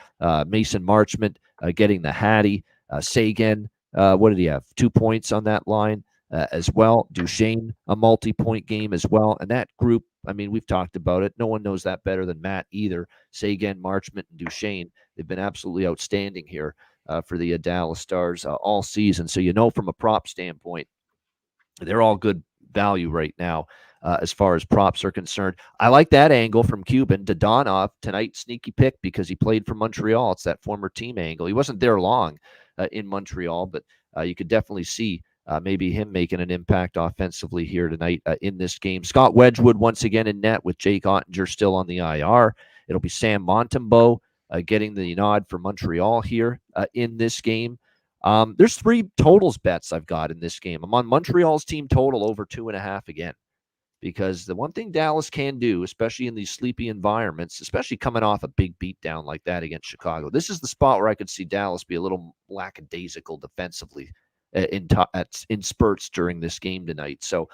Mason Marchment getting the Hattie. Seguin, what did he have? 2 points on that line as well. Duchesne, a multi-point game as well. And that group, I mean, we've talked about it. No one knows that better than Matt either. Seguin, Marchment, and Duchesne, they've been absolutely outstanding here for the Dallas Stars all season. So, you know, from a prop standpoint, they're all good value right now as far as props are concerned. I like that angle from Cuban. Dadonov tonight, sneaky pick because he played for Montreal. It's that former team angle. He wasn't there long in Montreal, but you could definitely see maybe him making an impact offensively here tonight in this game. Scott Wedgwood once again in net with Jake Ottinger still on the IR. It'll be Sam Montembeault getting the nod for Montreal here in this game. There's 3 totals bets I've got in this game. I'm on Montreal's team total over 2.5 again, because the one thing Dallas can do, especially in these sleepy environments, especially coming off a big beatdown like that against Chicago, this is the spot where I could see Dallas be a little lackadaisical defensively in spurts during this game tonight. So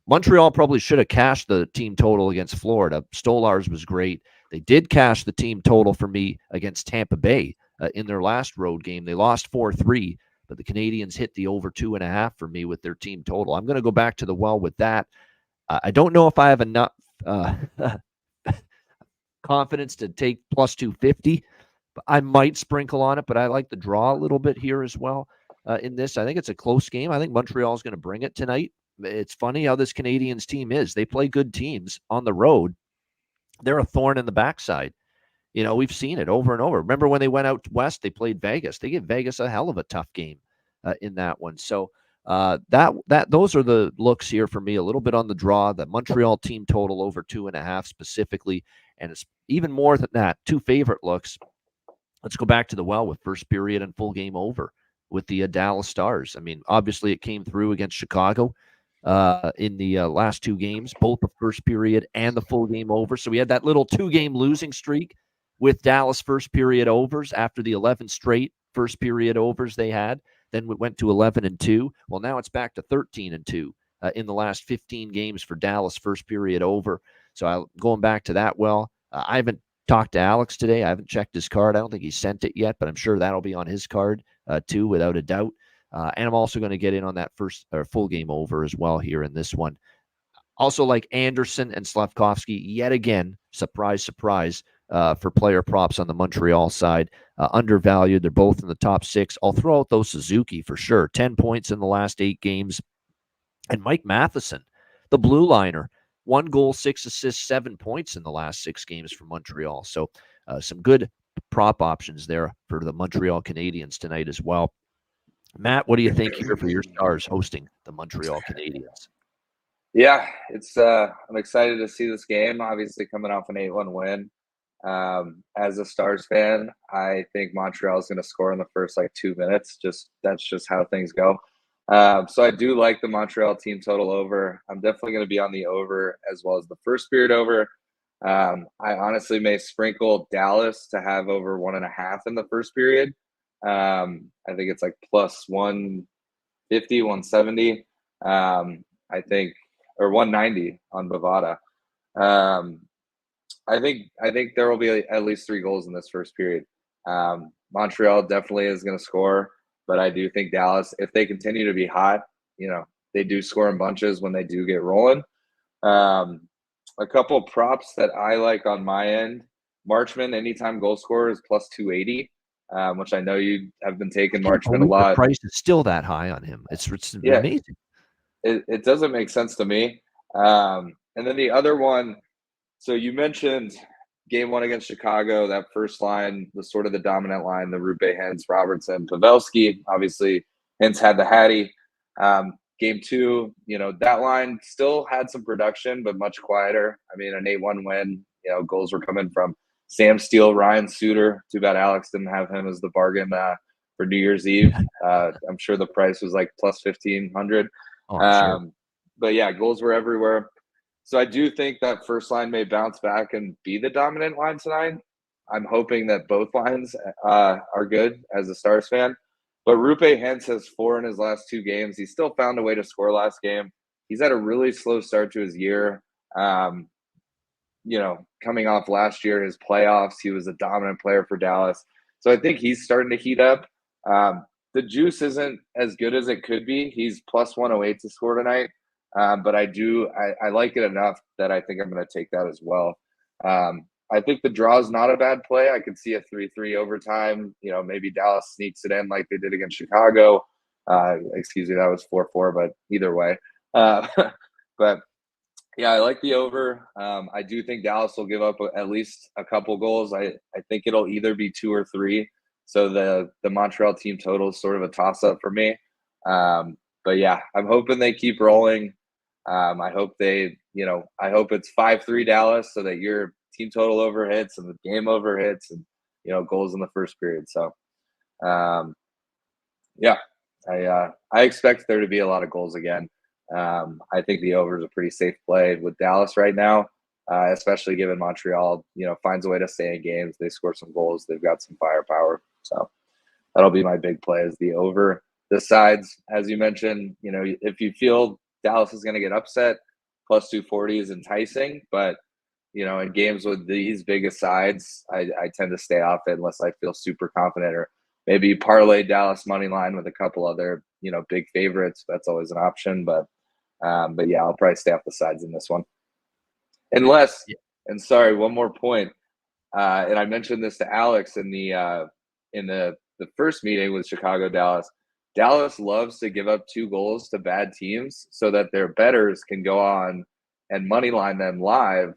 Montreal probably should have cashed the team total against Florida. Stolarz was great. They did cash the team total for me against Tampa Bay in their last road game. They lost 4-3, but the Canadiens hit the over 2.5 for me with their team total. I'm going to go back to the well with that. I don't know if I have enough confidence to take plus 250. But I might sprinkle on it, but I like the draw a little bit here as well in this. I think it's a close game. I think Montreal is going to bring it tonight. It's funny how this Canadiens team is. They play good teams on the road. They're a thorn in the backside. You know, we've seen it over and over. Remember when they went out west, they played Vegas. They gave Vegas a hell of a tough game in that one. So those are the looks here for me. A little bit on the draw. The Montreal team total over 2.5 specifically, and it's even more than that. 2 favorite looks. Let's go back to the well with first period and full game over with the Dallas Stars. I mean, obviously it came through against Chicago in the last two games, both the first period and the full game over. So we had that little 2-game losing streak with Dallas first period overs after the 11 straight first period overs they had. Then we went to 11-2. Well, now it's back to 13-2 in the last 15 games for Dallas first period over. So going back to that, I haven't talked to Alex today. I haven't checked his card. I don't think he sent it yet, but I'm sure that'll be on his card too, without a doubt. And I'm also going to get in on that first or full game over as well here in this one. Also, like Anderson and Slavkovsky, yet again, surprise, surprise, for player props on the Montreal side. Undervalued. They're both in the top 6. I'll throw out those Suzuki for sure. 10 points in the last 8 games. And Mike Matheson, the blue liner, 1 goal, 6 assists, 7 points in the last 6 games for Montreal. So some good prop options there for the Montreal Canadiens tonight as well. Matt, what do you think here for your Stars hosting the Montreal Canadiens? Yeah, I'm excited to see this game. Obviously, coming off an 8-1 win. As a Stars fan, I think Montreal is going to score in the first 2 minutes. That's just how things go. So I do like the Montreal team total over. I'm definitely going to be on the over as well as the first period over. I honestly may sprinkle Dallas to have over 1.5 in the first period. I think it's plus 150, 170. I think, or 190 on Bovada. I think there will be at least 3 goals in this first period. Montreal definitely is going to score, but I do think Dallas, if they continue to be hot, they do score in bunches when they do get rolling. A couple props that I like on my end: Marchman, anytime goal scorer, is plus 280, which I know you have been taking Marchman a lot. The price is still that high on him. It's amazing. It doesn't make sense to me. And then the other one, so you mentioned game 1 against Chicago, that first line was sort of the dominant line, the Rupe, Hintz, Robertson, Pavelski. Obviously, Hintz had the Hattie. Game 2, that line still had some production, but much quieter. I mean, an 8-1 win, goals were coming from Sam Steele, Ryan Suter. Too bad Alex didn't have him as the bargain for New Year's Eve. I'm sure the price was plus 1,500. Sure. But yeah, goals were everywhere. So I do think that first line may bounce back and be the dominant line tonight. I'm hoping that both lines are good as a Stars fan. But Rupe Hintz has 4 in his last 2 games. He still found a way to score last game. He's had a really slow start to his year. Coming off last year, his playoffs, he was a dominant player for Dallas. So I think he's starting to heat up. The juice isn't as good as it could be. He's plus 108 to score tonight. But I like it enough that I think I'm going to take that as well. I think the draw is not a bad play. I could see a 3-3 overtime. Maybe Dallas sneaks it in like they did against Chicago. Excuse me, that was 4-4, but either way. But yeah, I like the over. I do think Dallas will give up at least a couple goals. I think it'll either be 2 or 3. So the Montreal team total is sort of a toss-up for me. But yeah, I'm hoping they keep rolling. I hope I hope it's 5-3 Dallas so that your team total over hits and the game over hits and, goals in the first period. So, yeah, I expect there to be a lot of goals again. I think the over is a pretty safe play with Dallas right now, especially given Montreal, finds a way to stay in games. They score some goals. They've got some firepower. So that'll be my big play is the over. The sides, as you mentioned, if you feel Dallas is going to get upset, plus 240 is enticing. But, in games with these biggest sides, I tend to stay off it unless I feel super confident, or maybe parlay Dallas money line with a couple other, big favorites. That's always an option. But yeah, I'll probably stay off the sides in this one. Unless, and sorry, one more point. And I mentioned this to Alex in the first meeting with Chicago Dallas. Dallas loves to give up 2 goals to bad teams so that their bettors can go on and money line them live,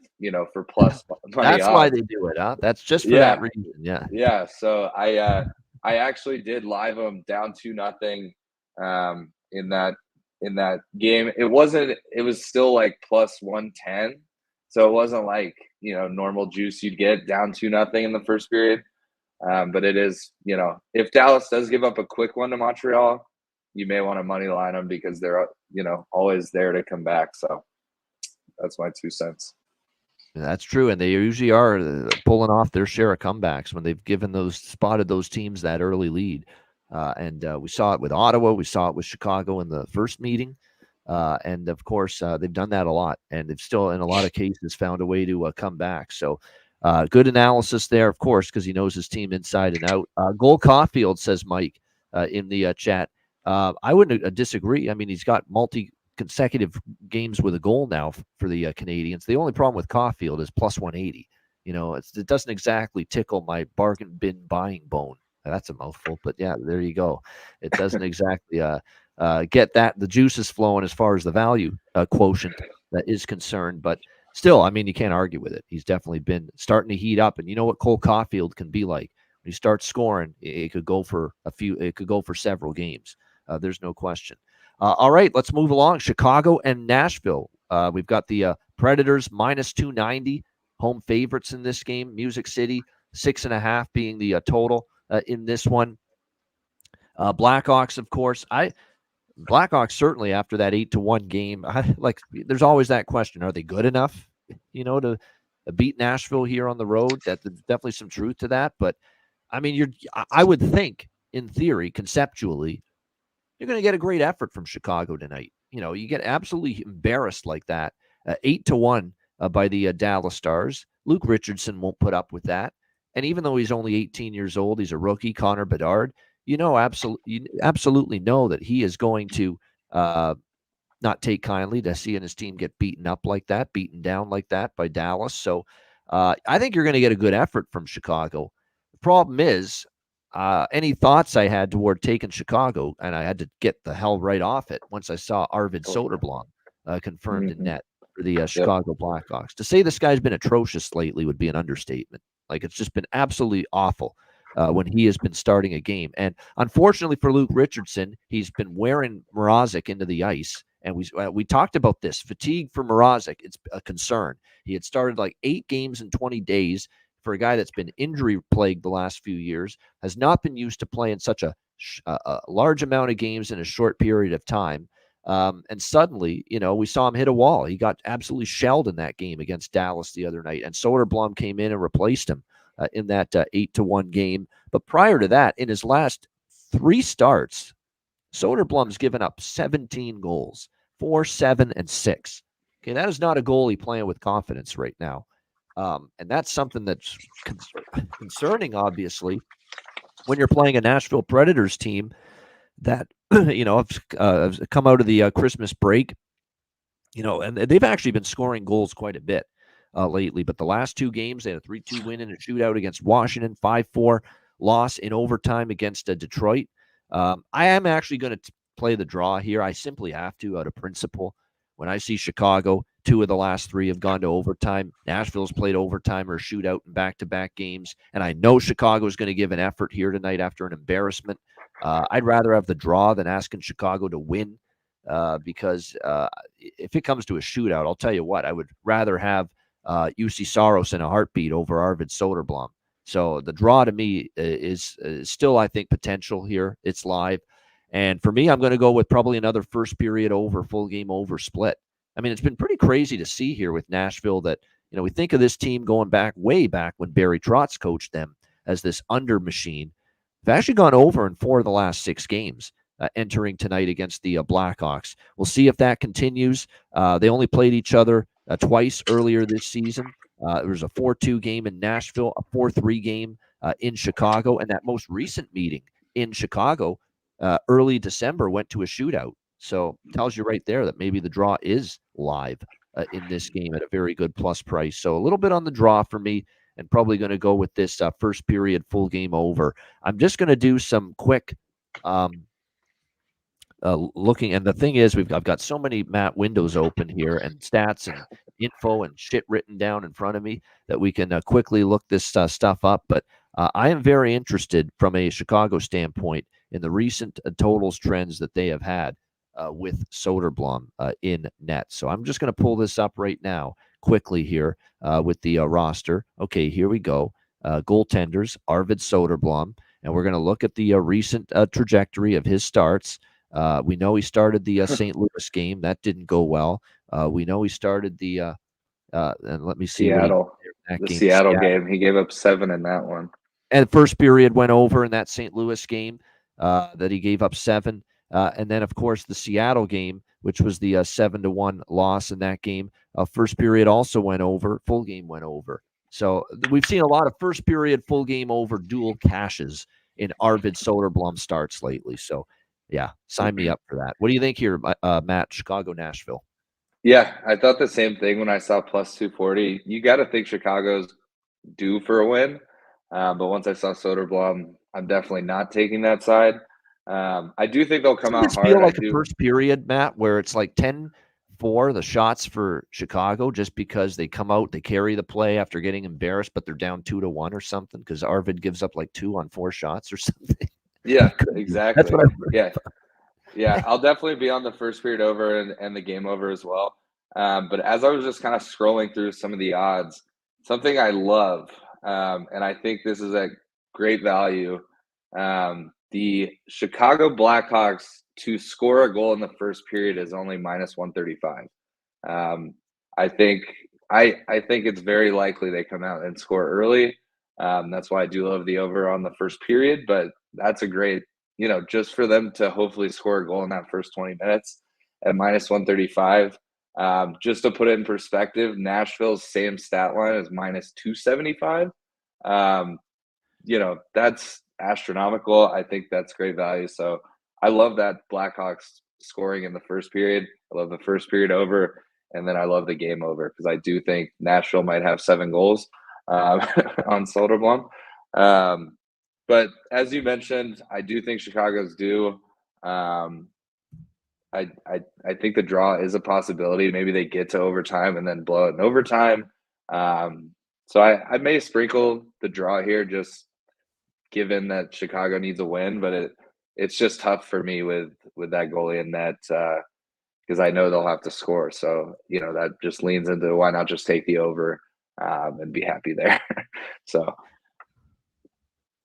for plus money. That's why they do it, huh? That's just for that reason. Yeah. Yeah. So I actually did live them down 2-0 in that game. It was still plus 110. So it wasn't normal juice you'd get down 2-0 in the first period. But it is, if Dallas does give up a quick one to Montreal, you may want to money line them because they're, always there to come back. So that's my 2 cents. That's true, and they usually are pulling off their share of comebacks when they've spotted those teams that early lead. And we saw it with Ottawa, we saw it with Chicago in the first meeting, and of course they've done that a lot, and they've still, in a lot of cases, found a way to come back. So good analysis there, of course, because he knows his team inside and out. Goal Caulfield, says Mike in the chat. I wouldn't disagree. I mean, he's got consecutive games with a goal now for the Canadiens. The only problem with Caulfield is plus 180. It doesn't exactly tickle my bargain bin buying bone. That's a mouthful, but yeah, there you go. It doesn't exactly get the juices flowing as far as the value quotient that is concerned. But still, I mean, you can't argue with it. He's definitely been starting to heat up, and you know what Cole Caulfield can be like. When he starts scoring, it could go for It could go for several games. There's no question. All right, let's move along. Chicago and Nashville. We've got the Predators minus 290, home favorites in this game. Music City, 6.5 being the total in this one. Blackhawks, of course. Blackhawks certainly after that 8-1 game. There's always that question: are they good enough, to beat Nashville here on the road? There's definitely some truth to that. But I mean, I would think, in theory, conceptually, you're going to get a great effort from Chicago tonight. You get absolutely embarrassed like that, 8-1 by the Dallas Stars. Luke Richardson won't put up with that. And even though he's only 18 years old, he's a rookie, Connor Bedard. You absolutely know that he is going to not take kindly to seeing his team get beaten down like that by Dallas. So I think you're going to get a good effort from Chicago. The problem is, any thoughts I had toward taking Chicago, and I had to get the hell right off it once I saw Arvid Soderblom confirmed in net for the Chicago Blackhawks. To say this guy's been atrocious lately would be an understatement. It's just been absolutely awful when he has been starting a game. And unfortunately for Luke Richardson, he's been wearing Mrazek into the ice. And we talked about this. Fatigue for Mrazek, it's a concern. He had started 8 games in 20 days. For a guy that's been injury-plagued the last few years, has not been used to playing such a large amount of games in a short period of time. And suddenly, we saw him hit a wall. He got absolutely shelled in that game against Dallas the other night. And Soderblom came in and replaced him in that 8-1 game. But prior to that, in his last 3 starts, Soderblom's given up 17 goals, 4, 7, and 6. Okay, that is not a goalie playing with confidence right now. And that's something that's concerning, obviously, when you're playing a Nashville Predators team that, have come out of the Christmas break, and they've actually been scoring goals quite a bit lately. But the last 2 games, they had a 3-2 win in a shootout against Washington, 5-4 loss in overtime against Detroit. I am actually going to play the draw here. I simply have to, out of principle. When I see Chicago, 2 of the last 3 have gone to overtime. Nashville's played overtime or shootout in back-to-back games. And I know Chicago is going to give an effort here tonight after an embarrassment. I'd rather have the draw than asking Chicago to win because if it comes to a shootout, I'll tell you what, I would rather have UC Saros in a heartbeat over Arvid Soderblom. So the draw to me is still, I think, potential here. It's live. And for me, I'm going to go with probably another first period over, full game over split. I mean, it's been pretty crazy to see here with Nashville that, we think of this team going way back when Barry Trotz coached them as this under machine. They've actually gone over in 4 of the last 6 games entering tonight against the Blackhawks. We'll see if that continues. They only played each other twice earlier this season. There was a 4-2 game in Nashville, a 4-3 game in Chicago, and that most recent meeting in Chicago early December went to a shootout. So tells you right there that maybe the draw is live in this game at a very good plus price. So a little bit on the draw for me, and probably going to go with this first period full game over. I'm just going to do some quick looking. And the thing is, I've got so many map windows open here and stats and info and shit written down in front of me that we can quickly look this stuff up. But I am very interested from a Chicago standpoint in the recent totals trends that they have had with Soderblom in net. So I'm just going to pull this up right now quickly here with the roster. Okay, here we go. Goaltenders, Arvid Soderblom. And we're going to look at the recent trajectory of his starts. We know he started the St. Louis game. That didn't go well. We know he started the and let me see what he did Seattle. in that The game. Seattle game. He gave up 7 in that one. And the first period went over in that St. Louis game that he gave up 7. And then, of course, the Seattle game, which was the 7-1 loss in that game. First period also went over. Full game went over. So we've seen a lot of first period, full game over dual cashes in Arvid Soderblom starts lately. So, yeah, sign me up for that. What do you think here, Matt, Chicago, Nashville? Yeah, I thought the same thing when I saw plus 240. You got to think Chicago's due for a win. But once I saw Soderblom, I'm definitely not taking that side. I do think they'll come Doesn't out this hard. feel like a first period, Matt, where it's like 10-4 the shots for Chicago just because they come out, they carry the play after getting embarrassed, but they're down 2-1 or something because Arvid gives up like 2 on 4 shots or something. Yeah, exactly. That's what I heard. Yeah, I'll definitely be on the first period over and the game over as well. But as I was just kind of scrolling through some of the odds, something I love, and I think this is a great value, the Chicago Blackhawks to score a goal in the first period is only minus 135. I think it's very likely they come out and score early. That's why I do love the over on the first period, but that's a great, just for them to hopefully score a goal in that first 20 minutes at minus 135. Just to put it in perspective, Nashville's same stat line is minus 275. That's astronomical. I think that's great value. So I love that Blackhawks scoring in the first period. I love the first period over, and then I love the game over because I do think Nashville might have 7 goals on Soderblom. But as you mentioned, I do think Chicago's due. I think the draw is a possibility. Maybe they get to overtime and then blow it in overtime. So I may sprinkle the draw here, just given that Chicago needs a win. But it's just tough for me with that goalie in net because I know they'll have to score. So that just leans into why not just take the over and be happy there. So.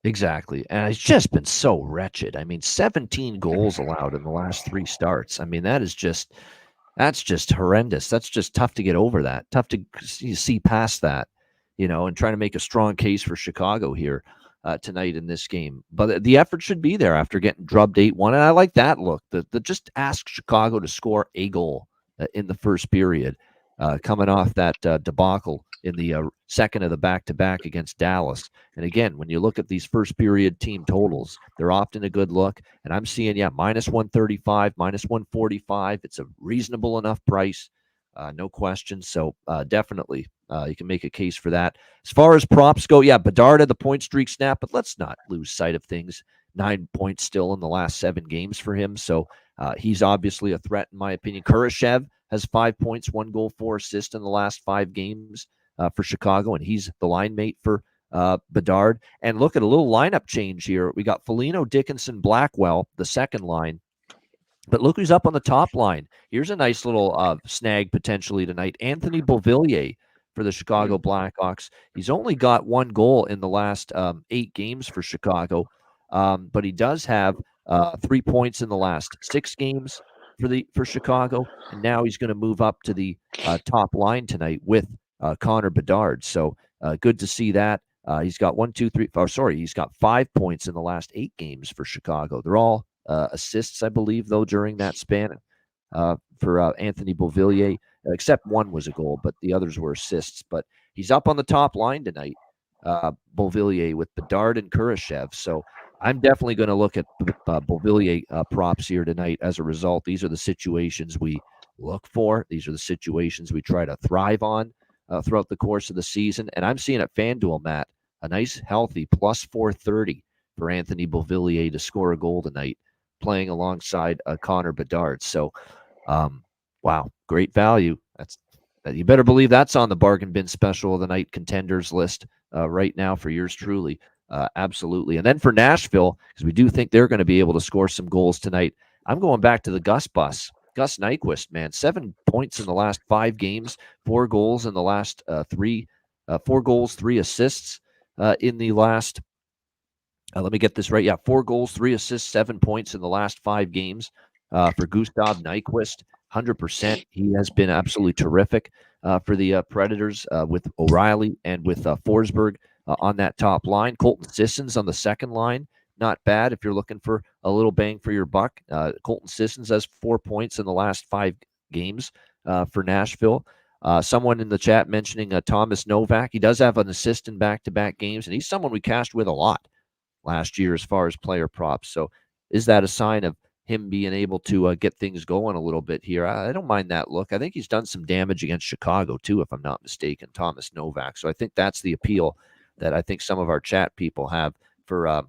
Exactly. And it's just been so wretched. I mean, 17 goals allowed in the last 3 starts. I mean, that's just horrendous. That's just tough to get over that. Tough to see past that, and trying to make a strong case for Chicago here tonight in this game. But the effort should be there after getting drubbed 8-1. And I like that look. The just ask Chicago to score a goal in the first period, coming off that debacle in the second of the back-to-back against Dallas. And again, when you look at these first period team totals, they're often a good look. And I'm seeing, minus 135, minus 145. It's a reasonable enough price, no question. So definitely you can make a case for that. As far as props go, Bedard had the point streak snap, but let's not lose sight of things. 9 points still in the last 7 games for him. So he's obviously a threat, in my opinion. Kurashev has 5 points, 1 goal, 4 assists in the last 5 games for Chicago, and he's the line mate for Bedard. And look at a little lineup change here. We got Foligno, Dickinson, Blackwell, the second line. But look who's up on the top line. Here's a nice little snag potentially tonight. Anthony Beauvillier for the Chicago Blackhawks. He's only got 1 goal in the last 8 games for Chicago, but he does have 3 points in the last 6 games for Chicago, and now he's going to move up to the top line tonight with Connor Bedard. So good to see that. He's got 5 points in the last 8 games for Chicago. They're all assists, I believe, though, during that span for Anthony Beauvillier, except 1 was a goal, but the others were assists. But he's up on the top line tonight, Beauvillier, with Bedard and Kurashev. So I'm definitely going to look at Beauvillier props here tonight as a result. These are the situations we look for. These are the situations we try to thrive on throughout the course of the season. And I'm seeing at FanDuel, Matt, a nice, healthy plus 430 for Anthony Beauvillier to score a goal tonight, playing alongside Connor Bedard. So, wow, great value. You better believe that's on the bargain bin special of the night contenders list right now for yours truly. Absolutely. And then for Nashville, because we do think they're going to be able to score some goals tonight, I'm going back to the Gus bus. Gus Nyquist, man, 7 points in the last 5 games, 4 goals in the last 3, 4 goals, 3 assists in the last. Let me get this right. 4 goals, 3 assists, 7 points in the last 5 games for Gustav Nyquist. 100%. He has been absolutely terrific for the Predators with O'Reilly and with Forsberg on that top line. Colton Sissons on the second line. Not bad if you're looking for a little bang for your buck. Colton Sissons has 4 points in the last 5 games for Nashville. Someone in the chat mentioning Thomas Novak. He does have an assist in back-to-back games, and he's someone we cashed with a lot last year as far as player props. So is that a sign of him being able to get things going a little bit here? I don't mind that look. I think he's done some damage against Chicago too, if I'm not mistaken, Thomas Novak. So I think that's the appeal that I think some of our chat people have for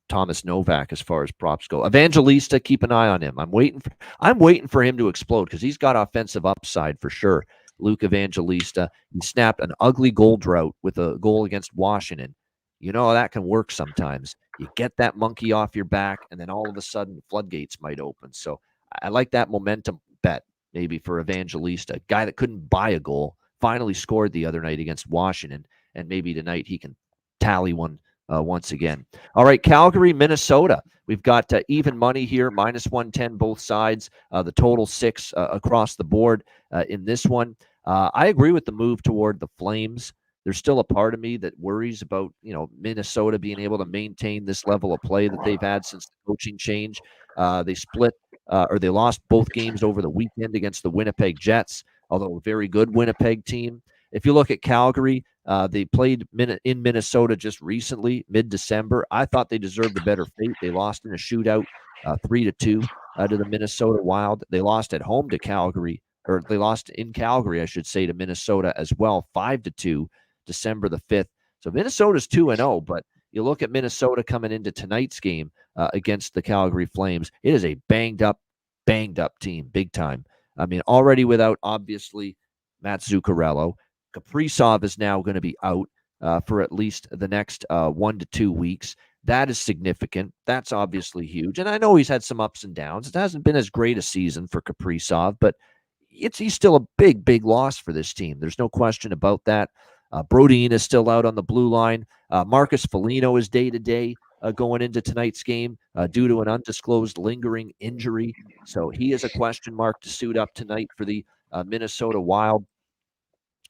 Thomas Novak as far as props go. Evangelista, keep an eye on him. I'm waiting for him to explode because he's got offensive upside for sure. Luke Evangelista, he snapped an ugly goal drought with a goal against Washington. You know, that can work sometimes. You get that monkey off your back, and then all of a sudden the floodgates might open. So I like that momentum bet maybe for Evangelista, a guy that couldn't buy a goal, finally scored the other night against Washington, and maybe tonight he can tally one once again. All right, Calgary, Minnesota. We've got even money here, -110 both sides. The total 6 across the board in this one. I agree with the move toward the Flames. There's still a part of me that worries about, Minnesota being able to maintain this level of play that they've had since the coaching change. They split or they lost both games over the weekend against the Winnipeg Jets, although a very good Winnipeg team. If you look at Calgary, they played in Minnesota just recently, mid-December. I thought they deserved a better fate. They lost in a shootout, 3-2 to the Minnesota Wild. They lost at home to Calgary, or they lost in Calgary, I should say, to Minnesota as well, 5-2, December the 5th. So Minnesota's 2-0, but you look at Minnesota coming into tonight's game against the Calgary Flames. It is a banged up team, big time. I mean, already without, obviously, Matt Zuccarello. Kaprizov is now going to be out for at least the next 1 to 2 weeks. That is significant. That's obviously huge. And I know he's had some ups and downs. It hasn't been as great a season for Kaprizov, but he's still a big, big loss for this team. There's no question about that. Brodin is still out on the blue line. Marcus Foligno is day-to-day going into tonight's game due to an undisclosed lingering injury. So he is a question mark to suit up tonight for the Minnesota Wild.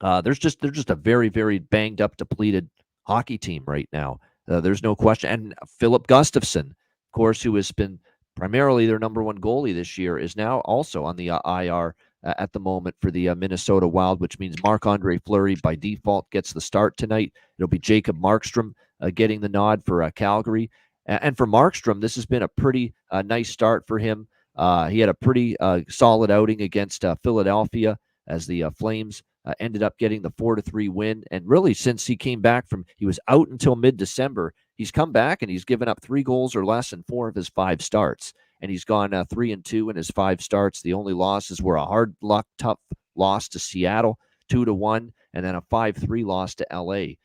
They're just a very, very banged up, depleted hockey team right now. There's no question. And Philip Gustafsson, of course, who has been primarily their number one goalie this year, is now also on the IR at the moment for the Minnesota Wild, which means Marc-Andre Fleury by default gets the start tonight. It'll be Jacob Markstrom getting the nod for Calgary. And for Markstrom, this has been a pretty nice start for him. He had a pretty solid outing against Philadelphia as the Flames ended up getting the 4-3 win. And really, since he came back he was out until mid-December, he's come back and he's given up 3 goals or less in 4 of his 5 starts. And he's gone 3-2 in his 5 starts. The only losses were a hard luck, tough loss to Seattle, 2-1, and then a 5-3 loss to LA.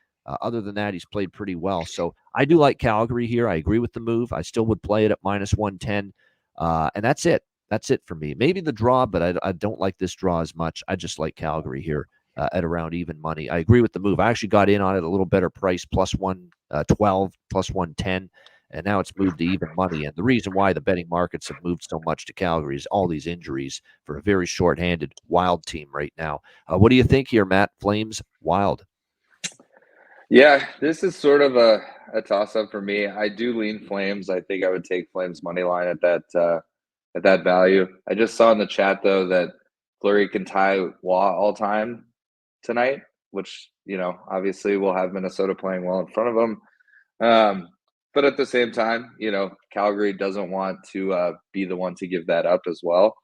Other than that, he's played pretty well. So I do like Calgary here. I agree with the move. I still would play it at -110. And that's it. That's it for me. Maybe the draw, but I don't like this draw as much. I just like Calgary here at around even money. I agree with the move. I actually got in on it a little better price, +112, +110, and now it's moved to even money. And the reason why the betting markets have moved so much to Calgary is all these injuries for a very short-handed Wild team right now. What do you think here, Matt? Flames, Wild? Yeah, this is sort of a toss-up for me. I do lean Flames. I think I would take Flames money line at that value. I just saw in the chat though that Fleury can tie Waugh all time tonight, which obviously will have Minnesota playing well in front of them. But at the same time, Calgary doesn't want to be the one to give that up as well.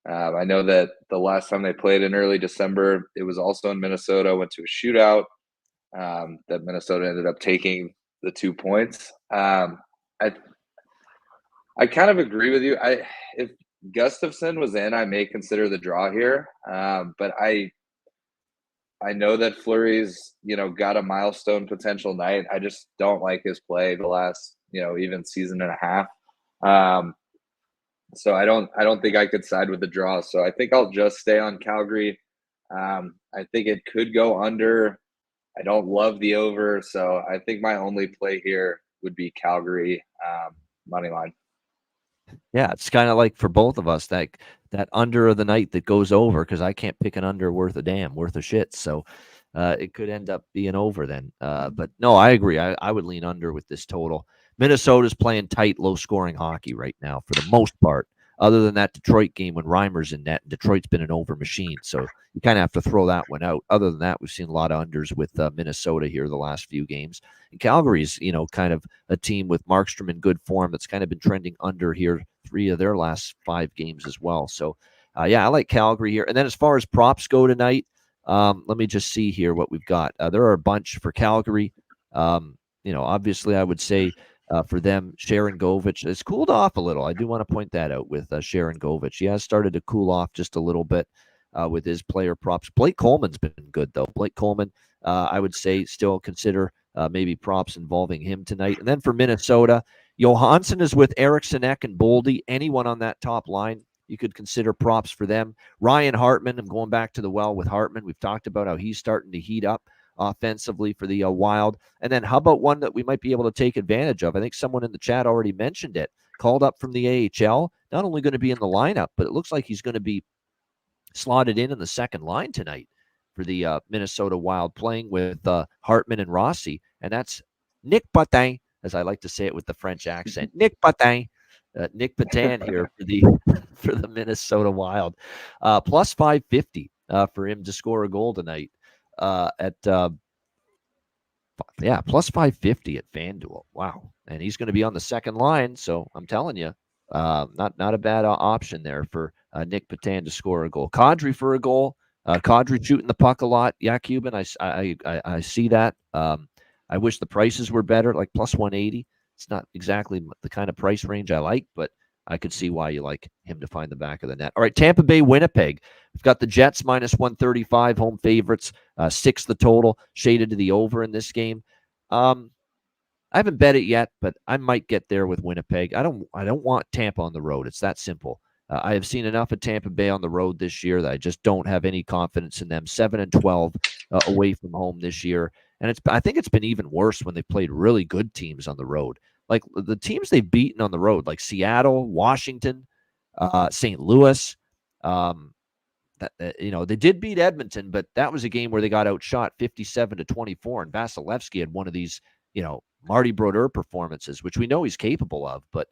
I know that the last time they played in early December, it was also in Minnesota, went to a shootout that Minnesota ended up taking the 2 points. I kind of agree with you. If Gustafsson was in, I may consider the draw here. But I know that Fleury's, got a milestone potential night. I just don't like his play the last, even season and a half. So I don't think I could side with the draw. So I think I'll just stay on Calgary. I think it could go under. I don't love the over. So I think my only play here would be Calgary money line. Yeah, it's kind of like for both of us that under of the night that goes over because I can't pick an under worth a shit. So it could end up being over then. But no, I agree. I would lean under with this total. Minnesota's playing tight, low-scoring hockey right now for the most part. Other than that Detroit game when Reimer's in net, and Detroit's been an over machine. So you kind of have to throw that one out. Other than that, we've seen a lot of unders with Minnesota here the last few games. And Calgary's, kind of a team with Markstrom in good form that's kind of been trending under here 3 of their last 5 games as well. So, yeah, I like Calgary here. And then as far as props go tonight, let me just see here what we've got. There are a bunch for Calgary. Obviously I would say for them, Sharon Govich has cooled off a little. I do want to point that out with Sharon Govich. He has started to cool off just a little bit with his player props. Blake Coleman's been good, though. Blake Coleman, I would say, still consider maybe props involving him tonight. And then for Minnesota, Johansson is with Eriksson Ek and Boldy. Anyone on that top line, you could consider props for them. Ryan Hartman, I'm going back to the well with Hartman. We've talked about how he's starting to heat up offensively for the Wild. And then how about one that we might be able to take advantage of? I think someone in the chat already mentioned it. Called up from the AHL, not only going to be in the lineup, but it looks like he's going to be slotted in the second line tonight for the Minnesota Wild, playing with Hartman and Rossi. And that's Nick Patin, as I like to say it with the French accent. Nick Patin. Nick Patin here for the Minnesota Wild. Plus 550 for him to score a goal tonight at plus 550 at FanDuel. Wow. And he's going to be on the second line, so I'm telling you, not a bad option there for Nick Patin to score a goal. Kadri for a goal. Kadri shooting the puck a lot. Yeah, Cuban, I see that. I wish the prices were better, like plus 180. It's not exactly the kind of price range I like, but I could see why you like him to find the back of the net. All right, Tampa Bay, Winnipeg. We've got the Jets minus 135, home favorites, 6 the total, shaded to the over in this game. I haven't bet it yet, but I might get there with Winnipeg. I don't want Tampa on the road. It's that simple. I have seen enough of Tampa Bay on the road this year that I just don't have any confidence in them. 7-12 away from home this year. And I think it's been even worse when they played really good teams on the road. Like the teams they've beaten on the road, like Seattle, Washington, St. Louis. They did beat Edmonton, but that was a game where they got outshot 57-24. And Vasilevsky had one of these, Marty Brodeur performances, which we know he's capable of. But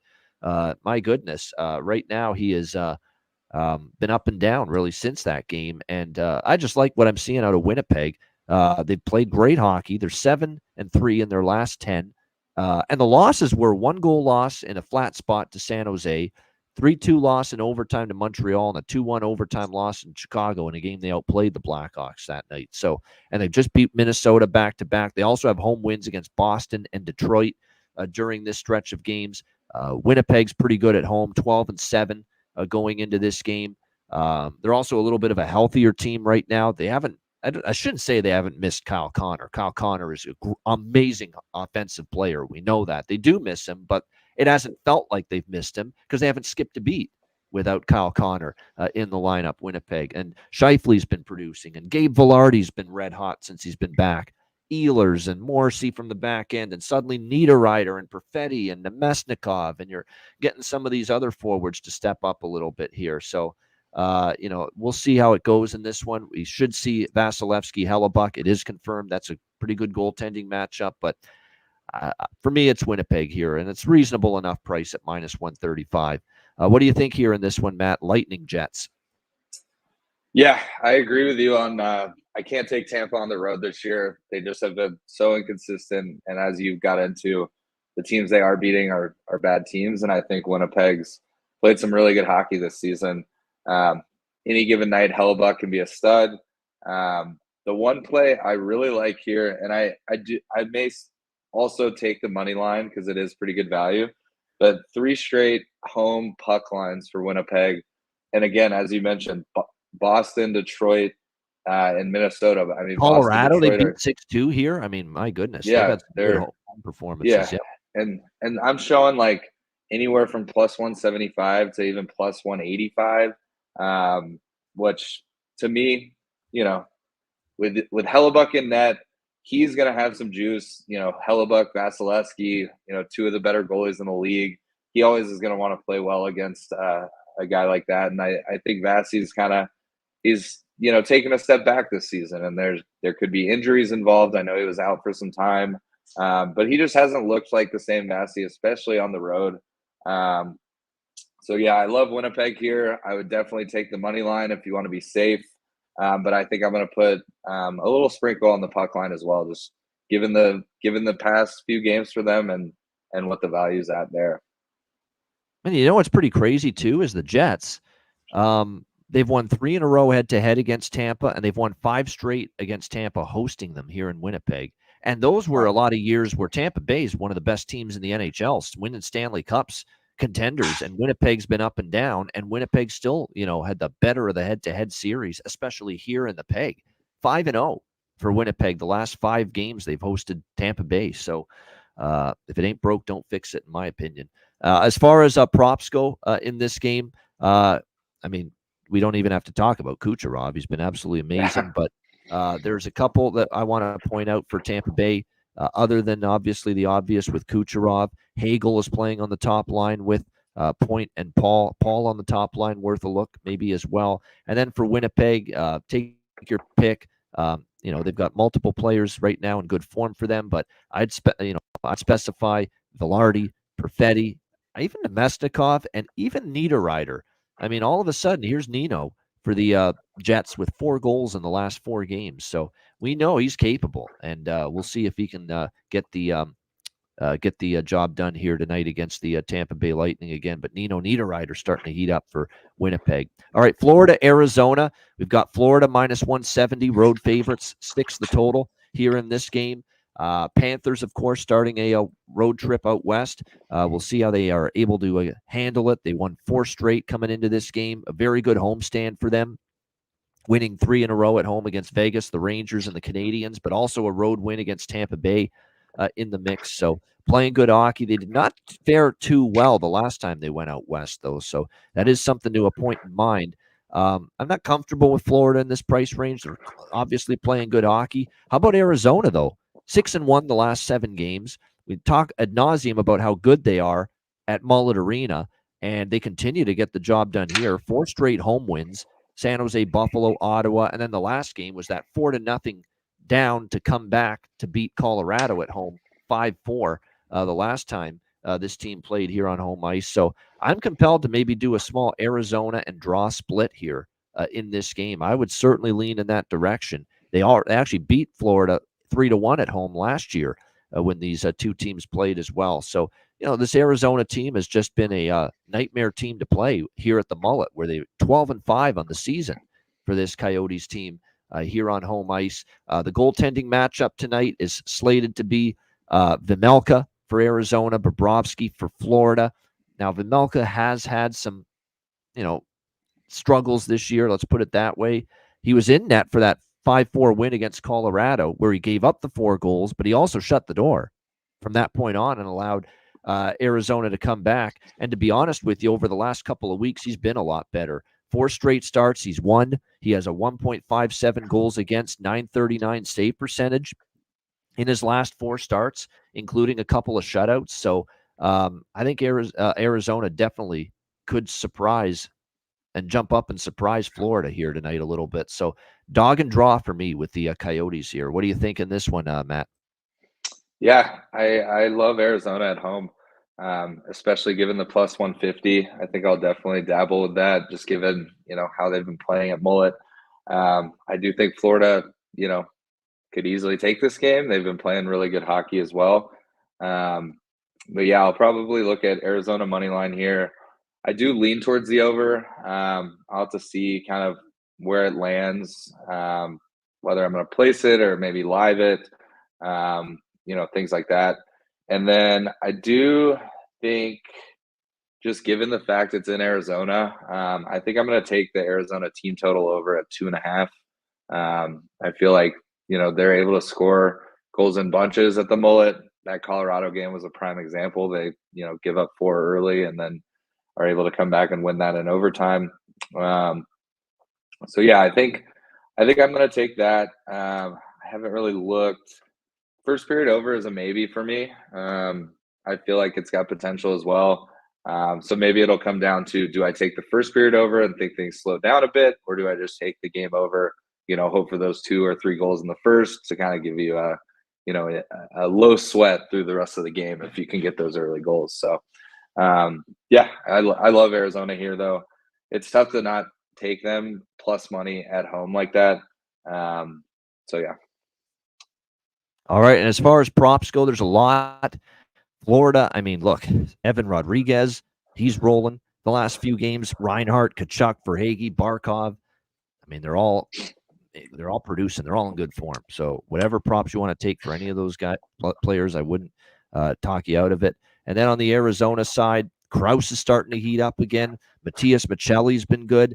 my goodness, right now he has been up and down really since that game. And I just like what I'm seeing out of Winnipeg. They've played great hockey. They're 7-3 in their last 10. And the losses were 1-goal loss in a flat spot to San Jose, 3-2 loss in overtime to Montreal, and a 2-1 overtime loss in Chicago in a game they outplayed the Blackhawks that night. So, and they just beat Minnesota back-to-back. They also have home wins against Boston and Detroit during this stretch of games. Winnipeg's pretty good at home, 12-7 going into this game. They're also a little bit of a healthier team right now. I shouldn't say they haven't missed Kyle Connor. Kyle Connor is an amazing offensive player. We know that. They do miss him, but it hasn't felt like they've missed him because they haven't skipped a beat without Kyle Connor in the lineup, Winnipeg. And Scheifele's been producing, and Gabe Velarde's been red hot since he's been back. Ehlers and Morrissey from the back end, and suddenly Niederreiter and Perfetti and Nemesnikov, and you're getting some of these other forwards to step up a little bit here. So, we'll see how it goes in this one. We should see Vasilevsky, Hellebuck. It is confirmed. That's a pretty good goaltending matchup. But for me, it's Winnipeg here, and it's reasonable enough price at minus 135. What do you think here in this one, Matt? Lightning Jets. Yeah, I agree with you on I can't take Tampa on the road this year. They just have been so inconsistent. And as you got into, the teams they are beating are bad teams. And I think Winnipeg's played some really good hockey this season. Any given night, Hellebuck can be a stud. The one play I really like here, and I may also take the money line because it is pretty good value, but 3 straight home puck lines for Winnipeg. And again, as you mentioned, Boston, Detroit, and Minnesota. I mean, Colorado, Boston, they beat 6-2 here. I mean, my goodness. Yeah, they're home performances. Yeah. And I'm showing like anywhere from plus 175 to even plus 185. Which to me, with Hellebuck in net, he's going to have some juice. Hellebuck, Vasilevsky, 2 of the better goalies in the league. he always is going to want to play well against a guy like that. And I think Vasi's he's taking a step back this season, and there could be injuries involved. I know he was out for some time, but he just hasn't looked like the same Vasi, especially on the road. So yeah, I love Winnipeg here. I would definitely take the money line if you want to be safe, but I think I'm going to put a little sprinkle on the puck line as well, just given the past few games for them and what the value's at there. And you know what's pretty crazy too is the Jets. They've won 3 in a row head-to-head against Tampa, and they've won 5 straight against Tampa hosting them here in Winnipeg. And those were a lot of years where Tampa Bay is one of the best teams in the NHL, winning Stanley Cups, contenders, and Winnipeg's been up and down, and Winnipeg still, had the better of the head-to-head series, especially here in the Peg. 5-0 for Winnipeg. The last 5 games they've hosted Tampa Bay. So if it ain't broke, don't fix it, in my opinion. As far as props go in this game, we don't even have to talk about Kucherov. He's been absolutely amazing. But there's a couple that I want to point out for Tampa Bay, other than obviously the obvious with Kucherov. Hagel is playing on the top line with Point and Paul. Paul on the top line, worth a look maybe as well. And then for Winnipeg, take your pick. They've got multiple players right now in good form for them, but I'd specify Velarde, Perfetti, even Nemesnikov, and even Niederreiter. All of a sudden, here's Nino for the Jets with 4 goals in the last 4 games. So we know he's capable, and we'll see if he can get the job done here tonight against the Tampa Bay Lightning again. But Nino Niederreiter starting to heat up for Winnipeg. All right, Florida, Arizona. We've got Florida minus 170, road favorites, 6 the total here in this game. Panthers, of course, starting a road trip out west. We'll see how they are able to handle it. They won 4 straight coming into this game. A very good homestand for them, winning 3 in a row at home against Vegas, the Rangers, and the Canadiens, but also a road win against Tampa Bay in the mix. So playing good hockey. They did not fare too well the last time they went out west, though. So that is something to a point in mind. I'm not comfortable with Florida in this price range. They're obviously playing good hockey. How about Arizona, though? 6-1 the last 7 games. We talk ad nauseum about how good they are at Mullet Arena, and they continue to get the job done here. 4 straight home wins: San Jose, Buffalo, Ottawa, and then the last game was that 4-0 down to come back to beat Colorado at home 5-4 the last time this team played here on home ice. So I'm compelled to maybe do a small Arizona and draw split here in this game. I would certainly lean in that direction. They actually beat Florida 3-1 at home last year when these 2 teams played as well. So, this Arizona team has just been a nightmare team to play here at the Mullet, where they're 12-5 on the season for this Coyotes team here on home ice. The goaltending matchup tonight is slated to be Vejmelka for Arizona, Bobrovsky for Florida. Now, Vejmelka has had some, struggles this year. Let's put it that way. He was in net for that 5-4 win against Colorado, where he gave up the 4 goals, but he also shut the door from that point on and allowed Arizona to come back. And to be honest with you, over the last couple of weeks, he's been a lot better. 4 straight starts, he's won. He has a 1.57 goals against, .939 save percentage in his last 4 starts, including a couple of shutouts. So I think Arizona definitely could surprise and jump up and surprise Florida here tonight a little bit. So dog and draw for me with the Coyotes here. What do you think in this one, Matt? Yeah, I love Arizona at home, especially given the plus 150. I think I'll definitely dabble with that, just given, how they've been playing at Mullet. I do think Florida, could easily take this game. They've been playing really good hockey as well. But yeah, I'll probably look at Arizona money line here. I do lean towards the over. I'll have to see kind of where it lands, whether I'm going to place it or maybe live it, things like that. And then I do think, just given the fact it's in Arizona, I think I'm going to take the Arizona team total over at 2.5. I feel like, they're able to score goals in bunches at the Mullet. That Colorado game was a prime example. They, give up 4 early and then are able to come back and win that in overtime. So yeah, I think I'm going to take that. I haven't really looked. First period over is a maybe for me. I feel like it's got potential as well. So maybe it'll come down to, do I take the first period over and think things slow down a bit, or do I just take the game over, hope for those 2 or 3 goals in the first to kind of give you a low sweat through the rest of the game if you can get those early goals. So, I love Arizona here, though. It's tough to not take them plus money at home like that. So, yeah. All right. And as far as props go, there's a lot. Florida, I mean, look, Evan Rodriguez, he's rolling the last few games. Reinhart, Kachuk, Verhage, Barkov. I mean, they're all producing. They're all in good form. So whatever props you want to take for any of those players, I wouldn't talk you out of it. And then on the Arizona side, Krause is starting to heat up again. Matias Maccelli's been good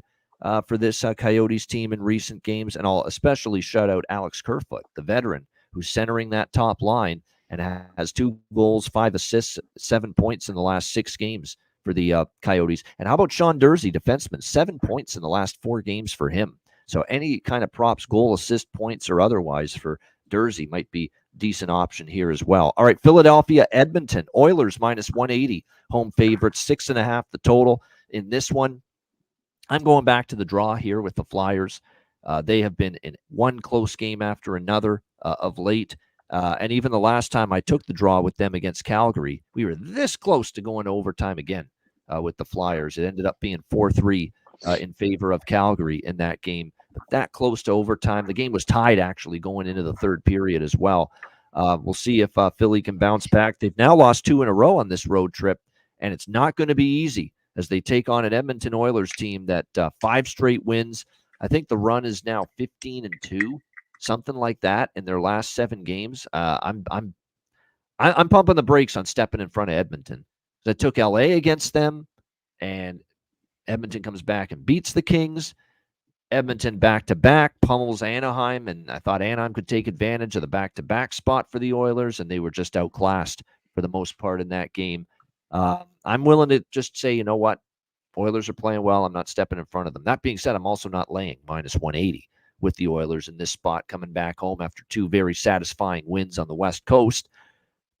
for this Coyotes team in recent games. And I'll especially shout out Alex Kerfoot, the veteran, who's centering that top line and has 2 goals, 5 assists, 7 points in the last 6 games for the Coyotes. And how about Sean Durzi, defenseman? 7 points in the last 4 games for him. So any kind of props, goal, assist, points, or otherwise for Durzi might be a decent option here as well. All right, Philadelphia, Edmonton, Oilers minus 180, home favorites, 6.5 the total. In this one, I'm going back to the draw here with the Flyers. They have been in one close game after another of late. And even the last time I took the draw with them against Calgary, we were this close to going to overtime again with the Flyers. It ended up being 4-3 in favor of Calgary in that game. But that close to overtime. The game was tied, actually, going into the third period as well. We'll see if Philly can bounce back. They've now lost 2 in a row on this road trip, and it's not going to be easy as they take on an Edmonton Oilers team that 5 straight wins. I think the run is now 15-2. Something like that in their last 7 games. I'm pumping the brakes on stepping in front of Edmonton. I took LA against them, and Edmonton comes back and beats the Kings. Edmonton back-to-back pummels Anaheim, and I thought Anaheim could take advantage of the back-to-back spot for the Oilers, and they were just outclassed for the most part in that game. I'm willing to just say, you know what? Oilers are playing well. I'm not stepping in front of them. That being said, I'm also not laying minus 180 with the Oilers in this spot, coming back home after 2 very satisfying wins on the West Coast.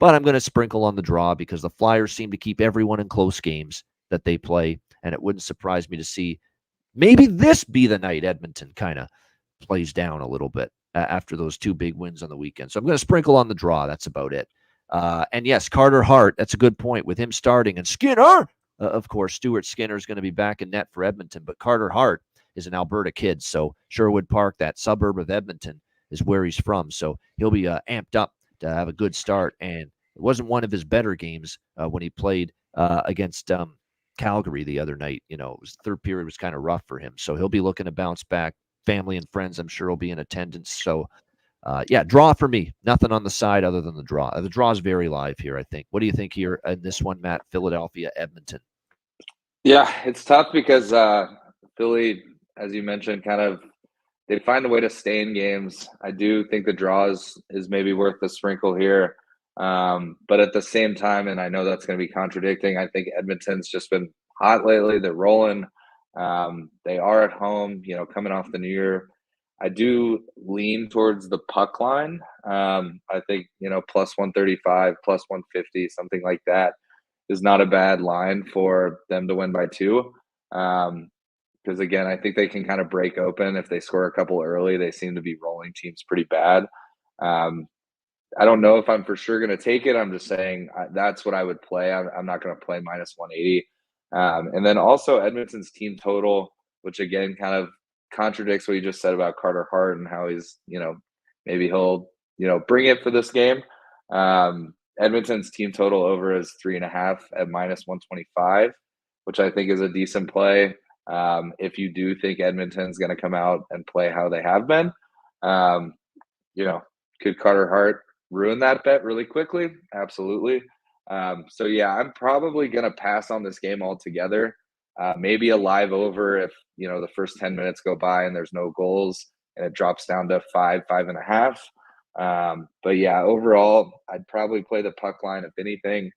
But I'm going to sprinkle on the draw because the Flyers seem to keep everyone in close games that they play, and it wouldn't surprise me to see maybe this be the night Edmonton kind of plays down a little bit after those 2 big wins on the weekend. So I'm going to sprinkle on the draw. That's about it. And yes, Carter Hart, that's a good point with him starting. And Skinner, of course, Stuart Skinner is going to be back in net for Edmonton. But Carter Hart is an Alberta kid. So Sherwood Park, that suburb of Edmonton, is where he's from. So he'll be amped up to have a good start. And it wasn't one of his better games when he played against Calgary the other night. It was the third period was kind of rough for him. So he'll be looking to bounce back. Family and friends, I'm sure, will be in attendance. So, draw for me. Nothing on the side other than the draw. The draw is very live here, I think. What do you think here in this one, Matt? Philadelphia, Edmonton. Yeah, it's tough because Philly, as you mentioned, they find a way to stay in games. I do think the draw is maybe worth the sprinkle here. But at the same time, and I know that's going to be contradicting, I think Edmonton's just been hot lately. They're rolling. They are at home, coming off the new year. I do lean towards the puck line. I think, plus 135, plus 150, something like that is not a bad line for them to win by 2. Because again, I think they can kind of break open if they score a couple early. They seem to be rolling teams pretty bad. I don't know if I'm for sure going to take it. I'm just saying that's what I would play. I'm not going to play minus 180. And then also Edmonton's team total, which again kind of contradicts what you just said about Carter Hart and how he's, maybe he'll, bring it for this game. Edmonton's team total over is 3.5 at minus 125, which I think is a decent play. If you do think Edmonton's going to come out and play how they have been, could Carter Hart ruin that bet really quickly? Absolutely. So yeah, I'm probably going to pass on this game altogether. Maybe a live over if, the first 10 minutes go by and there's no goals and it drops down to 5.5. But yeah, overall, I'd probably play the puck line if anything.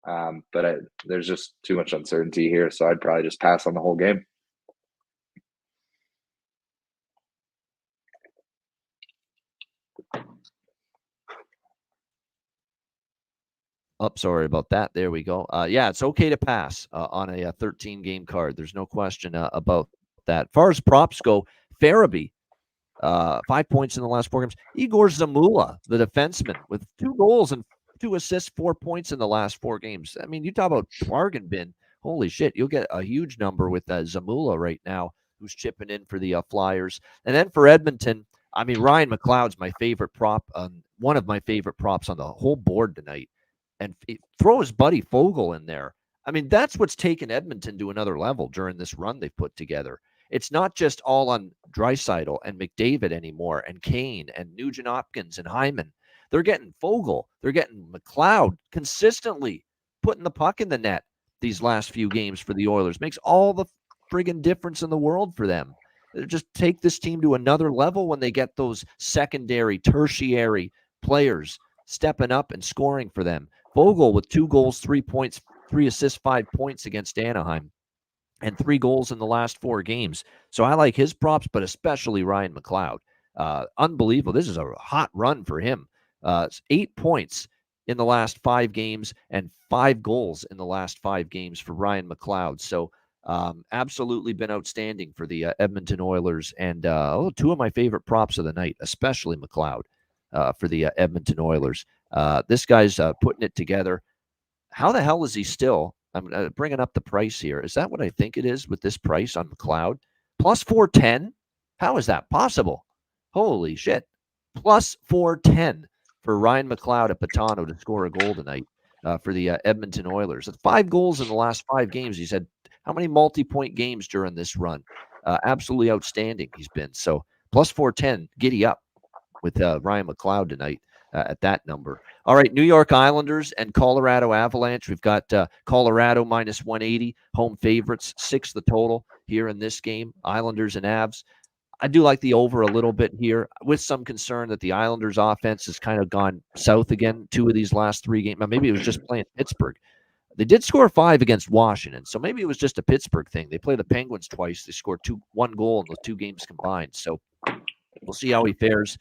But there's just too much uncertainty here. So I'd probably just pass on the whole game. Oh, sorry about that. There we go. Yeah, it's okay to pass on a 13-game card. There's no question about that. As far as props go, Farabee, 5 points in the last 4 games. Igor Zamula, the defenseman, with 2 goals and 2 assists, 4 points in the last 4 games. I mean, you talk about bargain bin. Holy shit, you'll get a huge number with Zamula right now, who's chipping in for the Flyers. And then for Edmonton, I mean, Ryan McLeod's my favorite prop, one of my favorite props on the whole board tonight. And throw his buddy Fogle in there. I mean, that's what's taken Edmonton to another level during this run they've put together. It's not just all on Draisaitl and McDavid anymore, and Kane and Nugent Hopkins and Hyman. They're getting Fogle. They're getting McLeod consistently putting the puck in the net these last few games for the Oilers. Makes all the friggin' difference in the world for them. They just take this team to another level when they get those secondary, tertiary players stepping up and scoring for them. Fogle with 2 goals, 3 points, 3 assists, 5 points against Anaheim, and 3 goals in the last 4 games. So I like his props, but especially Ryan McLeod. Unbelievable. This is a hot run for him. 8 points in the last 5 games and 5 goals in the last 5 games for Ryan McLeod. So absolutely been outstanding for the Edmonton Oilers. And 2 of my favorite props of the night, especially McLeod for the Edmonton Oilers. This guy's putting it together. How the hell is he still? I'm bringing up the price here. Is that what I think it is with this price on McLeod? Plus 410? How is that possible? Holy shit. Plus 410 for Ryan McLeod at Patano to score a goal tonight for the Edmonton Oilers. 5 goals in the last 5 games. He's had how many multi-point games during this run? Absolutely outstanding he's been. So plus 410, giddy up with Ryan McLeod tonight. At that number. All right, New York Islanders and Colorado Avalanche. We've got Colorado minus 180, home favorites, 6 the total here in this game. Islanders and Avs. I do like the over a little bit here, with some concern that the Islanders offense has kind of gone south again 2 of these last 3 games. Maybe it was just playing Pittsburgh. They did score 5 against Washington, so maybe it was just a Pittsburgh thing. They played the Penguins twice. They scored 1 goal in the 2 games combined. So we'll see how he fares,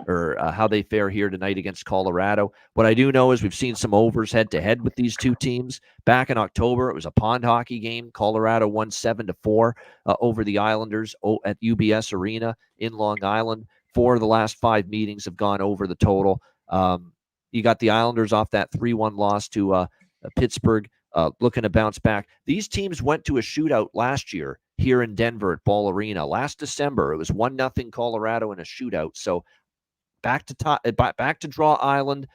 or how they fare here tonight against Colorado. What I do know is we've seen some overs head-to-head with these 2 teams. Back in October, it was a pond hockey game. Colorado won 7-4 over the Islanders at UBS Arena in Long Island. 4 of the last 5 meetings have gone over the total. You got the Islanders off that 3-1 loss to Pittsburgh, looking to bounce back. These teams went to a shootout last year here in Denver at Ball Arena. Last December, it was 1-0 Colorado in a shootout. So back to Draw Island.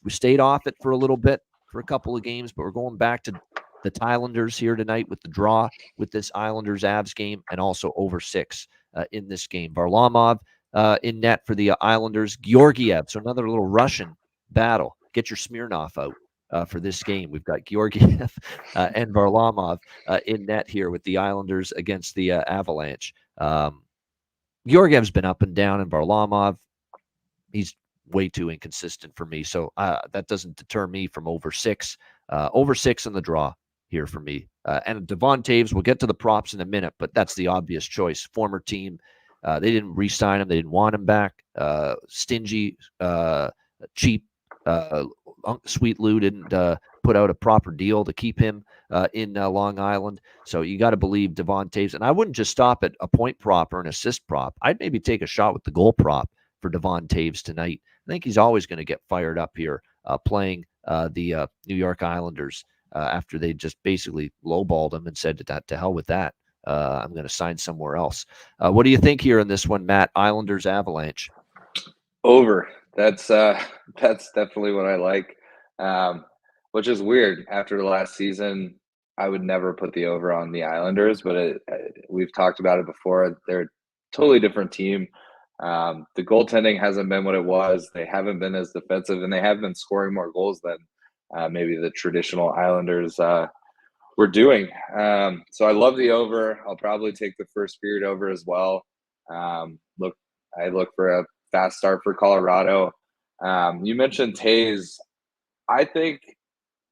We stayed off it for a little bit for a couple of games, but we're going back to the Islanders here tonight with the draw with this Islanders-Avs game, and also over 6 in this game. Varlamov in net for the Islanders. Georgiev, so another little Russian battle. Get your Smirnov out for this game. We've got Georgiev and Varlamov in net here with the Islanders against the Avalanche. Georgiev's been up and down, and Varlamov, he's way too inconsistent for me. So that doesn't deter me from over 6. Over 6 in the draw here for me. And Devon Taves, we'll get to the props in a minute, but that's the obvious choice. Former team. They didn't re-sign him. They didn't want him back. Stingy, cheap. Sweet Lou didn't put out a proper deal to keep him in Long Island. So you got to believe Devon Taves. And I wouldn't just stop at a point prop or an assist prop. I'd maybe take a shot with the goal prop for Devon Taves tonight. I think he's always going to get fired up here playing the New York Islanders after they just basically lowballed him and said to hell with that. I'm going to sign somewhere else. What do you think here in this one, Matt? Islanders Avalanche. Over. That's definitely what I like. Which is weird. After the last season, I would never put the over on the Islanders, but we've talked about it before. They're a totally different team. The goaltending hasn't been what it was. They haven't been as defensive, and they have been scoring more goals than maybe the traditional Islanders were doing. So I love the over. I'll probably take the first period over as well. I look for a fast start for Colorado. You mentioned Taves. I think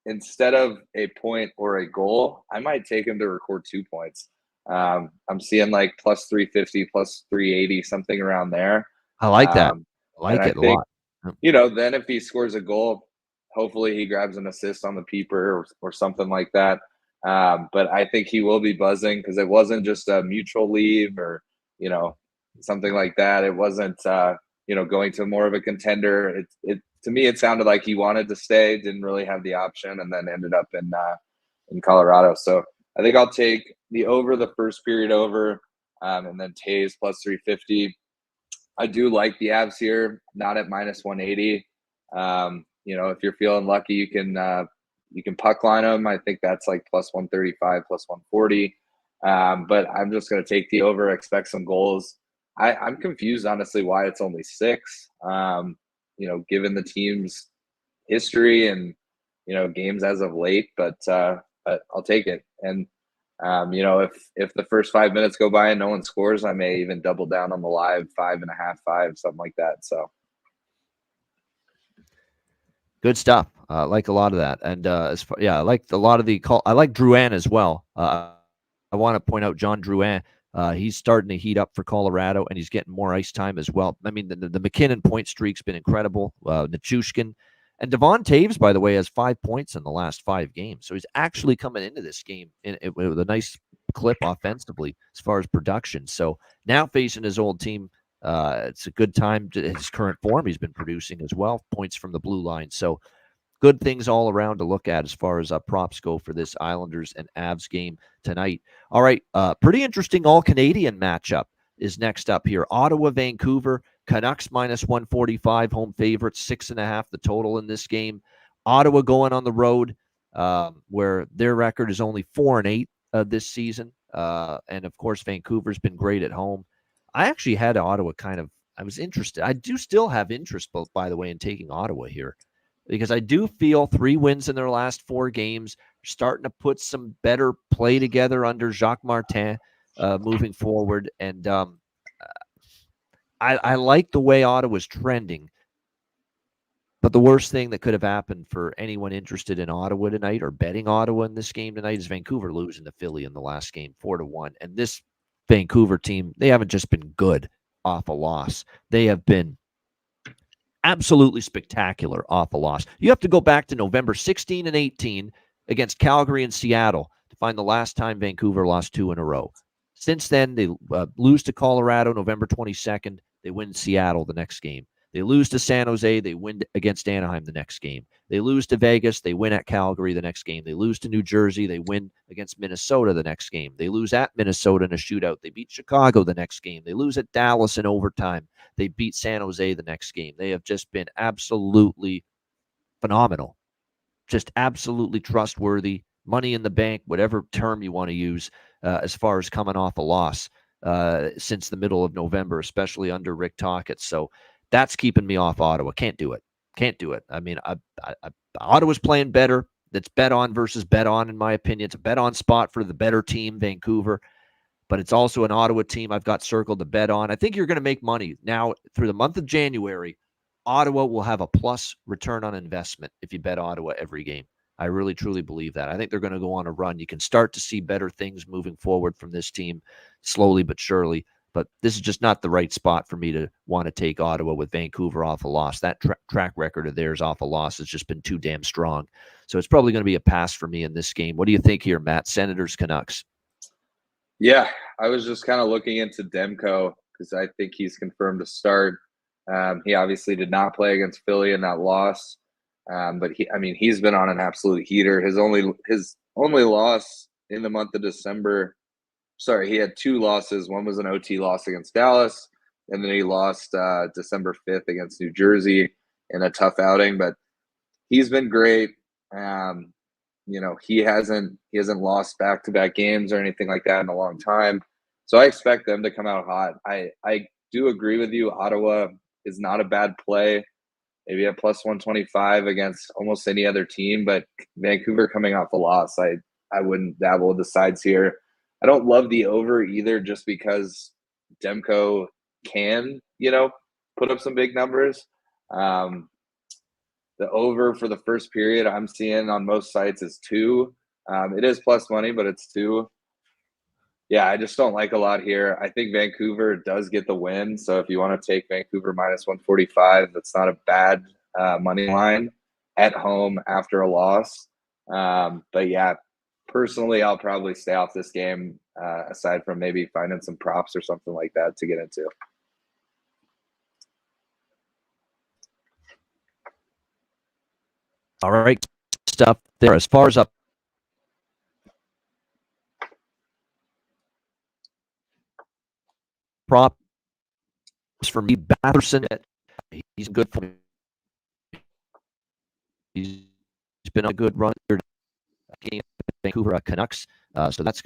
instead of a point or a goal, I might take him to record 2 points. I'm seeing like plus 350, plus 380, something around there. I like that. I like it a lot. You know, then if he scores a goal, Hopefully he grabs an assist on the peeper or something like that. But I think he will be buzzing because it wasn't just a mutual leave or, something like that. It wasn't, going to more of a contender. To me, it sounded like he wanted to stay, didn't really have the option, and then ended up in Colorado. So I think I'll take the over, the first period over, and then Taves plus 350. I do like the Avs here, not at minus 180. If you're feeling lucky, you can puck line them. I think that's like plus 135, plus 140. But I'm just going to take the over, expect some goals. I'm confused, honestly, why it's only 6. Given the team's history and, games as of late, but I'll take it. And, if the first 5 minutes go by and no one scores, I may even double down on the live 5.5, 5, something like that. So. Good stuff. I like a lot of that. And I like a lot of the call. I like Drouin as well. I want to point out John Drouin. He's starting to heat up for Colorado, and he's getting more ice time as well. I mean, the McKinnon point streak's been incredible. Nichushkin. And Devon Taves, by the way, has 5 points in the last 5 games. So he's actually coming into this game with a nice clip offensively as far as production. So now facing his old team, it's a good time to his current form. He's been producing as well, points from the blue line. So good things all around to look at as far as props go for this Islanders and Avs game tonight. All right, pretty interesting all-Canadian matchup is next up here. Ottawa, Vancouver, Canucks minus 145, home favorites, 6.5 the total in this game. Ottawa going on the road, where their record is only 4-8 this season. And, of course, Vancouver's been great at home. I actually had Ottawa I was interested. I do still have interest, by the way, in taking Ottawa here because I do feel 3 wins in their last 4 games, starting to put some better play together under Jacques Martin moving forward. And I like the way Ottawa's trending. But the worst thing that could have happened for anyone interested in Ottawa tonight or betting Ottawa in this game tonight is Vancouver losing to Philly in the last game 4-1. And this Vancouver team, they haven't just been good off a loss. They have been absolutely spectacular off a loss. You have to go back to November 16 and 18 against Calgary and Seattle to find the last time Vancouver lost 2 in a row. Since then, they lose to Colorado November 22nd. They win Seattle the next game. They lose to San Jose. They win against Anaheim the next game. They lose to Vegas. They win at Calgary the next game. They lose to New Jersey. They win against Minnesota the next game. They lose at Minnesota in a shootout. They beat Chicago the next game. They lose at Dallas in overtime. They beat San Jose the next game. They have just been absolutely phenomenal. Just absolutely trustworthy. Money in the bank, whatever term you want to use, as far as coming off a loss since the middle of November, especially under Rick Tocchet. So that's keeping me off Ottawa. Can't do it. I mean, Ottawa's playing better. That's bet on versus bet on, in my opinion. It's a bet on spot for the better team, Vancouver. But it's also an Ottawa team I've got circled to bet on. I think you're going to make money. Now, through the month of January, Ottawa will have a plus return on investment if you bet Ottawa every game. I really, truly believe that. I think they're going to go on a run. You can start to see better things moving forward from this team slowly but surely. But this is just not the right spot for me to want to take Ottawa with Vancouver off a loss. That track record of theirs off a loss has just been too damn strong. So it's probably going to be a pass for me in this game. What do you think here, Matt? Senators, Canucks. Yeah, I was just kind of looking into Demko because I think he's confirmed to start. He obviously did not play against Philly in that loss. But he's been on an absolute heater. His only loss in the month of December. Sorry, he had 2 losses. One was an OT loss against Dallas, and then he lost December 5th against New Jersey in a tough outing. But he's been great. He hasn't lost back-to-back games or anything like that in a long time. So I expect them to come out hot. I do agree with you. Ottawa is not a bad play. Maybe a plus 125 against almost any other team, but Vancouver coming off a loss, I wouldn't dabble with the sides here. I don't love the over either, just because Demko can, put up some big numbers. The over for the first period I'm seeing on most sites is 2. It is plus money, but it's 2. Yeah, I just don't like a lot here. I think Vancouver does get the win. So if you want to take Vancouver minus 145, that's not a bad money line. at home after a loss. But yeah, personally, I'll probably stay off this game, aside from maybe finding some props or something like that to get into. All right, stuff there. As far as up props for me, Batherson, he's good for me. He's been on a good run here game with Vancouver Canucks. So that's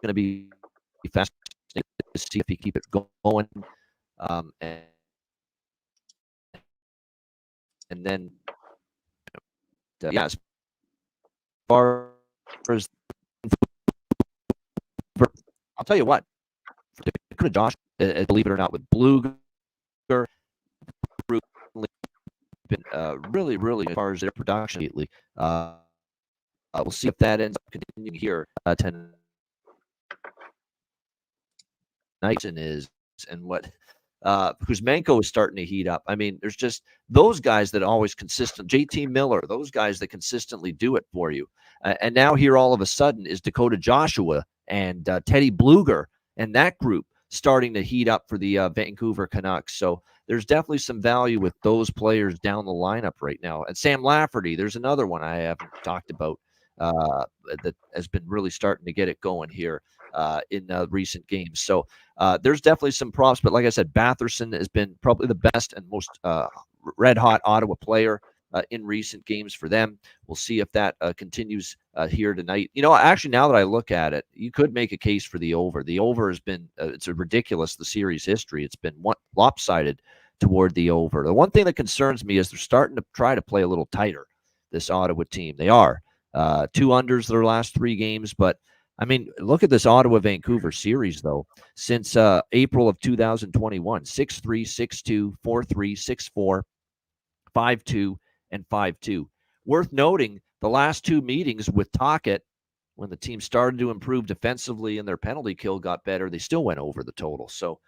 going to be fascinating to see if he keep it going. And then, yeah, as far as I'll tell you what, Josh, believe it or not, with Bluger, been really, really as far as their production lately. We'll see if that ends up continuing here tonight. And what Kuzmenko is starting to heat up. I mean, there's just those guys that always consistent. JT Miller, those guys that consistently do it for you. And now here all of a sudden is Dakota Joshua and Teddy Bluger and that group starting to heat up for the Vancouver Canucks. So there's definitely some value with those players down the lineup right now. And Sam Lafferty, there's another one I haven't talked about that has been really starting to get it going here in recent games. So there's definitely some props. But like I said, Batherson has been probably the best and most red-hot Ottawa player in recent games for them. We'll see if that continues here tonight. You know, actually, now that I look at it, you could make a case for the over. The over has been, it's a ridiculous, the series history. It's been lopsided toward the over. The one thing that concerns me is they're starting to try to play a little tighter, this Ottawa team. They are. 2 unders their last 3 games, but I mean, look at this Ottawa-Vancouver series, though. Since April of 2021, 6-3, 6-2, 4-3, 6-4, 5-2, and 5-2. Worth noting, the last 2 meetings with Tocchet, when the team started to improve defensively and their penalty kill got better, they still went over the total. So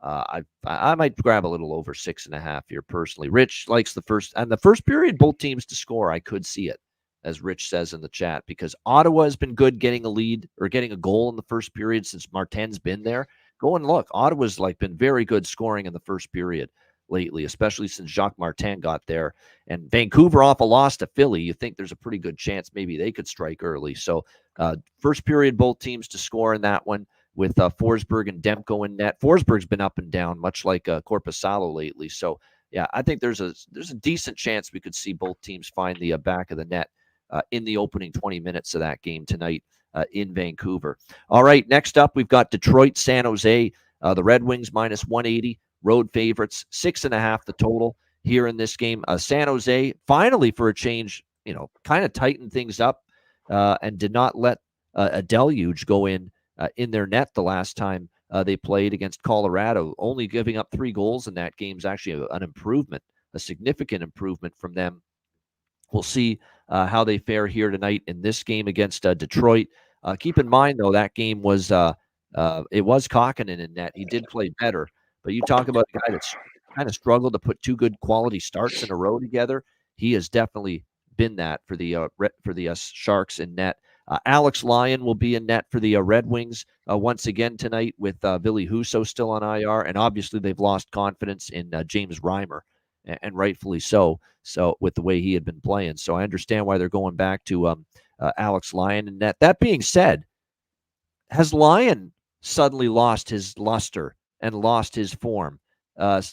I might grab a little over 6.5 here personally. Rich likes the first period, both teams to score. I could see it, as Rich says in the chat, because Ottawa has been good getting a lead or getting a goal in the first period since Martin's been there. Go and look. Ottawa's been very good scoring in the first period lately, especially since Jacques Martin got there. And Vancouver off a loss to Philly, you think there's a pretty good chance maybe they could strike early. So first period, both teams to score in that one with Forsberg and Demko in net. Forsberg's been up and down, much like Korpisalo lately. So, yeah, I think there's a decent chance we could see both teams find the back of the net in the opening 20 minutes of that game tonight in Vancouver. All right, next up, we've got Detroit, San Jose. The Red Wings minus 180, road favorites, 6.5 the total here in this game. San Jose, finally for a change, kind of tightened things up and did not let a deluge go in their net the last time they played against Colorado. Only giving up 3 goals in that game is actually an improvement, a significant improvement from them. We'll see how they fare here tonight in this game against Detroit. Keep in mind, though, that game was it was Kokkonen in net. He did play better, but you talk about a guy that's kind of struggled to put 2 good quality starts in a row together. He has definitely been that for the Sharks in net. Alex Lyon will be in net for the Red Wings once again tonight with Ville Husso still on IR, and obviously they've lost confidence in James Reimer, and rightfully so. So with the way he had been playing, so I understand why they're going back to Alex Lyon in net. That being said, has Lyon suddenly lost his luster and lost his form?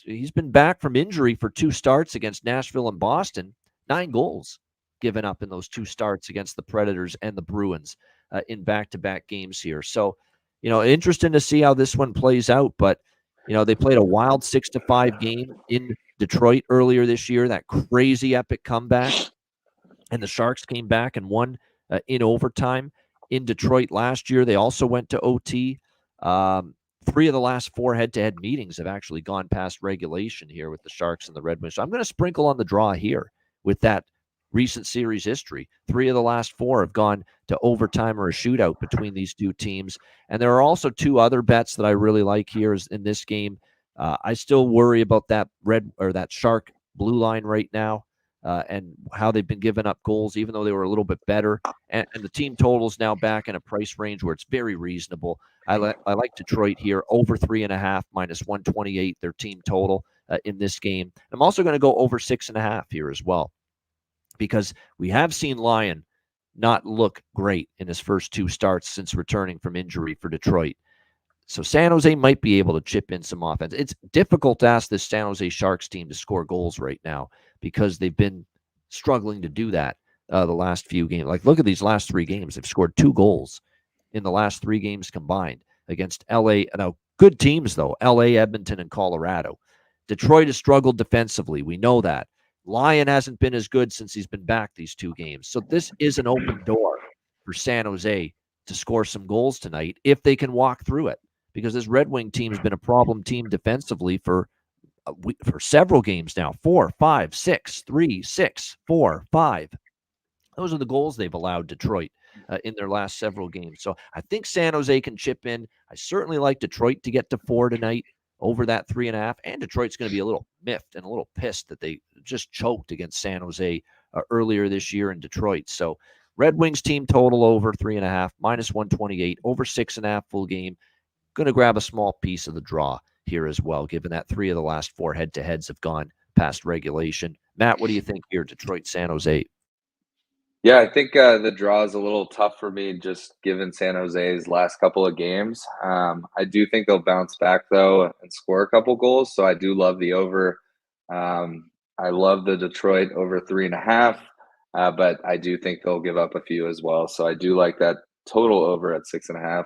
He's been back from injury for 2 starts against Nashville and Boston. 9 goals given up in those 2 starts against the Predators and the Bruins in back-to-back games here. So, interesting to see how this one plays out. But, they played a wild 6-5 game in Detroit earlier this year, that crazy epic comeback. And the Sharks came back and won in overtime. In Detroit last year, they also went to OT. 3 of the last 4 head-to-head meetings have actually gone past regulation here with the Sharks and the Red Wings. So I'm going to sprinkle on the draw here with that recent series history. 3 of the last 4 have gone to overtime or a shootout between these 2 teams. And there are also 2 other bets that I really like here in this game. I still worry about that Shark blue line right now. and how they've been giving up goals, even though they were a little bit better. And the team total is now back in a price range where it's very reasonable. I like Detroit here, over 3.5, -128, their team total in this game. I'm also going to go over 6.5 here as well, because we have seen Lyon not look great in his first 2 starts since returning from injury for Detroit. So San Jose might be able to chip in some offense. It's difficult to ask this San Jose Sharks team to score goals right now because they've been struggling to do that the last few games. Like, look at these last 3 games. They've scored 2 goals in the last 3 games combined against LA. Now, good teams, though, LA, Edmonton, and Colorado. Detroit has struggled defensively. We know that. Lyon hasn't been as good since he's been back these 2 games. So this is an open door for San Jose to score some goals tonight if they can walk through it, because this Red Wing team has been a problem team defensively for several games now. 4, 5, 6, 3, 6, 4, 5. Those are the goals they've allowed Detroit in their last several games. So I think San Jose can chip in. I certainly like Detroit to get to 4 tonight over that 3.5. And Detroit's going to be a little miffed and a little pissed that they just choked against San Jose earlier this year in Detroit. So Red Wings team total over 3.5, -128, over 6.5 full game. Going to grab a small piece of the draw here as well, given that 3 of the last 4 head-to-heads have gone past regulation. Matt, what do you think here, Detroit, San Jose? Yeah, I think the draw is a little tough for me, just given San Jose's last couple of games. I do think they'll bounce back, though, and score a couple goals, so I do love the over. I love the Detroit over 3.5, but I do think they'll give up a few as well, so I do like that total over at 6.5.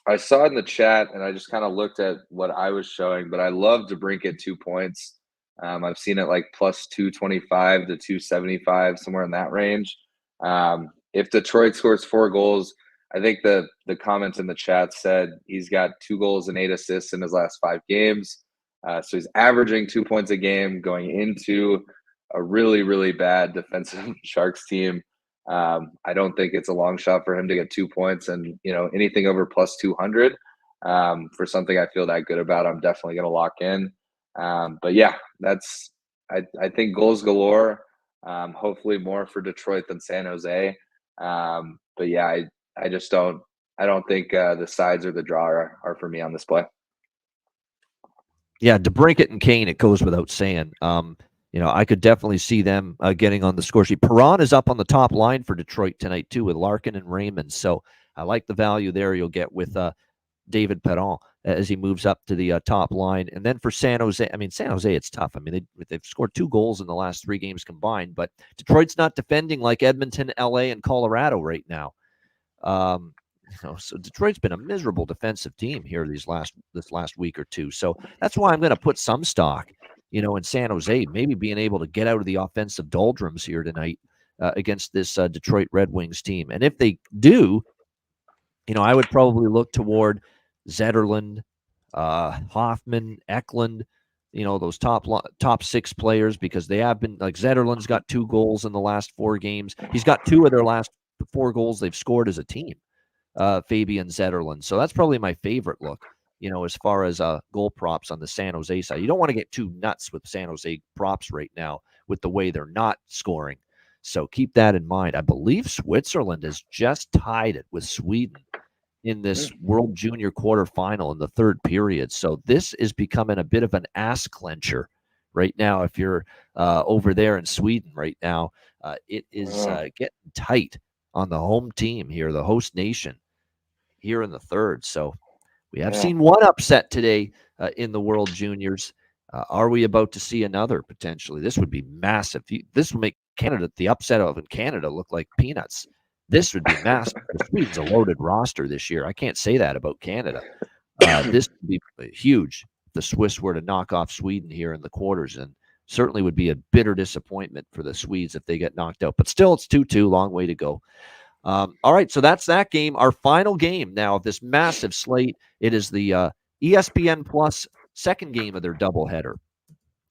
I saw in the chat, and I just kind of looked at what I was showing, but I love DeBrincat 2 points. I've seen it like plus 225 to 275, somewhere in that range. If Detroit scores 4 goals, I think the comments in the chat said he's got 2 goals and 8 assists in his last 5 games. So he's averaging 2 points a game going into a really, really bad defensive Sharks team. I don't think it's a long shot for him to get 2 points, and anything over plus 200 for something I feel that good about, I'm definitely going to lock in. But yeah, I think goals galore. Hopefully more for Detroit than San Jose. But yeah, I don't think the sides or the draw are for me on this play. Yeah, DeBrincat and Kane, it goes without saying. I could definitely see them getting on the score sheet. Perron is up on the top line for Detroit tonight, too, with Larkin and Raymond. So I like the value there you'll get with David Perron as he moves up to the top line. And then for San Jose, San Jose, it's tough. They've scored 2 goals in the last 3 games combined, but Detroit's not defending like Edmonton, LA, and Colorado right now. So Detroit's been a miserable defensive team here this last week or 2. So that's why I'm going to put some stock, in San Jose, maybe being able to get out of the offensive doldrums here tonight against this Detroit Red Wings team. And if they do, I would probably look toward Zetterlund, Hoffman, Eklund, those top 6 players, because they have been, like, Zetterlund's got 2 goals in the last 4 games. He's got 2 of their last 4 goals they've scored as a team, Fabian Zetterlund. So that's probably my favorite look, as far as goal props on the San Jose side. You don't want to get too nuts with San Jose props right now with the way they're not scoring. So keep that in mind. I believe Switzerland has just tied it with Sweden in this World Junior quarterfinal in the 3rd period. So this is becoming a bit of an ass clencher right now. If you're over there in Sweden right now, it is getting tight on the home team here, the host nation here in the 3rd. So we have seen one upset today in the World Juniors. Are we about to see another potentially? This would be massive. This would make the upset of in Canada look like peanuts. This would be massive. Sweden's a loaded roster this year. I can't say that about Canada. This would be huge if the Swiss were to knock off Sweden here in the quarters, and certainly would be a bitter disappointment for the Swedes if they get knocked out. But still, it's 2-2, long way to go. All right, so that's that game. Our final game now of this massive slate. It is the ESPN Plus second game of their doubleheader.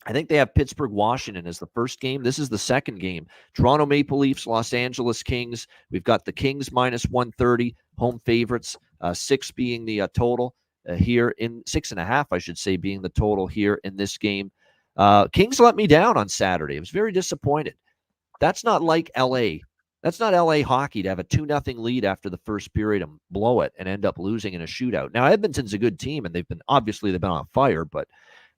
I think they have Pittsburgh, Washington as the first game. This is the second game. Toronto Maple Leafs, Los Angeles Kings. We've got the Kings -130, home favorites, 6 being the total here in 6.5, I should say, being the total here in this game. Kings let me down on Saturday. I was very disappointed. That's not like LA. That's not LA hockey to have a 2-0 lead after the first period and blow it and end up losing in a shootout. Now, Edmonton's a good team, and they've been on fire, but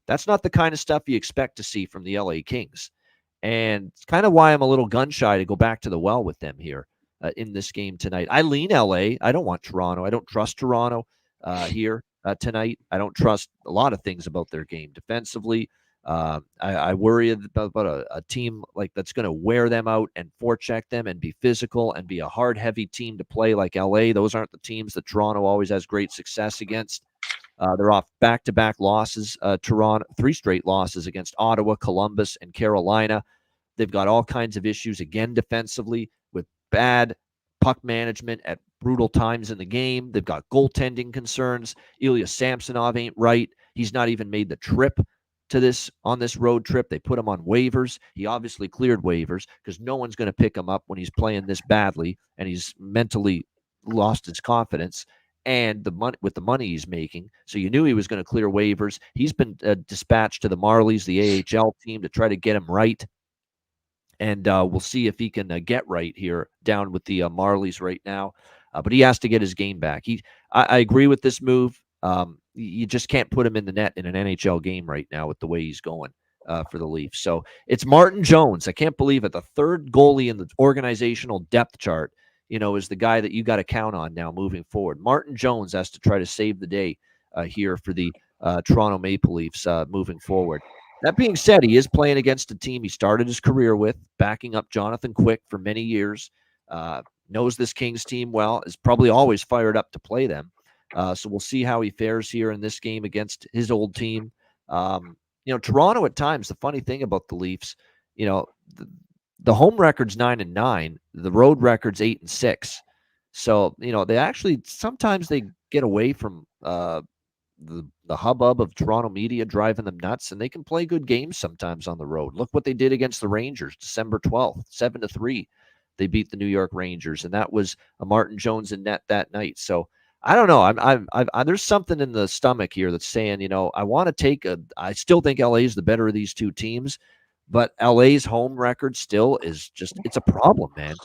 that's not the kind of stuff you expect to see from the LA Kings. And it's kind of why I'm a little gun shy to go back to the well with them here in this game tonight. I lean LA. I don't want Toronto. I don't trust Toronto here tonight. I don't trust a lot of things about their game defensively. I worry about a team like that's going to wear them out and forecheck them and be physical and be a hard, heavy team to play like LA. Those aren't the teams that Toronto always has great success against. They're off back-to-back losses. Toronto, 3 straight losses against Ottawa, Columbus, and Carolina. They've got all kinds of issues again defensively with bad puck management at brutal times in the game. They've got goaltending concerns. Ilya Samsonov ain't right. He's not even made the trip to this road trip. They put him on waivers. He obviously cleared waivers because no one's going to pick him up when he's playing this badly and he's mentally lost his confidence and the money he's making. So you knew he was going to clear waivers. He's been dispatched to the Marlies, the AHL team, to try to get him right. And we'll see if he can get right here down with the Marlies right now. But he has to get his game back. I agree with this move. You just can't put him in the net in an NHL game right now with the way he's going for the Leafs. So it's Martin Jones. I can't believe it. The third goalie in the organizational depth chart, is the guy that you got to count on now moving forward. Martin Jones has to try to save the day here for the Toronto Maple Leafs moving forward. That being said, he is playing against a team he started his career with, backing up Jonathan Quick for many years, knows this Kings team well, is probably always fired up to play them. So we'll see how he fares here in this game against his old team. Toronto at times, the funny thing about the Leafs, the home record's 9-9, the road record's 8-6. So, they actually sometimes they get away from the hubbub of Toronto media driving them nuts, and they can play good games sometimes on the road. Look what they did against the Rangers, December 12th, 7-3. They beat the New York Rangers, and that was a Martin Jones in net that night. So I don't know. There's something in the stomach here that's saying, I want to take I still think LA is the better of these two teams, but LA's home record still is it's a problem, man.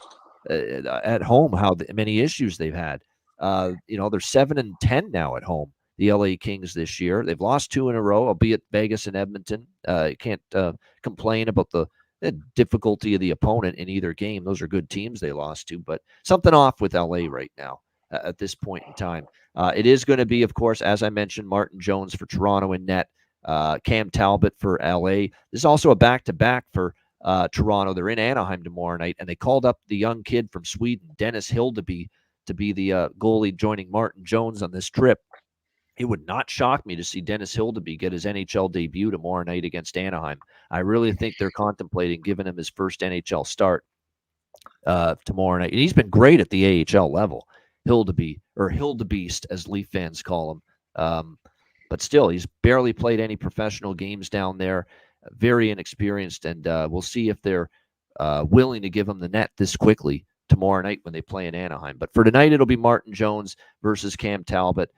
At home, how many issues they've had. They're 7-10 now at home. The LA Kings this year. They've lost 2 in a row, albeit Vegas and Edmonton. You can't complain about the difficulty of the opponent in either game. Those are good teams they lost to, but something off with LA right now at this point in time. It is going to be, of course, as I mentioned, Martin Jones for Toronto in net, Cam Talbot for LA. There's also a back-to-back for Toronto. They're in Anaheim tomorrow night, and they called up the young kid from Sweden, Dennis Hildeby, to be the goalie joining Martin Jones on this trip. It would not shock me to see Dennis Hildeby get his NHL debut tomorrow night against Anaheim. I really think they're contemplating giving him his first NHL start tomorrow night. And he's been great at the AHL level, Hildeby, or Hildebeest, as Leaf fans call him. But still, he's barely played any professional games down there, very inexperienced, and we'll see if they're willing to give him the net this quickly tomorrow night when they play in Anaheim. But for tonight, it'll be Martin Jones versus Cam Talbot.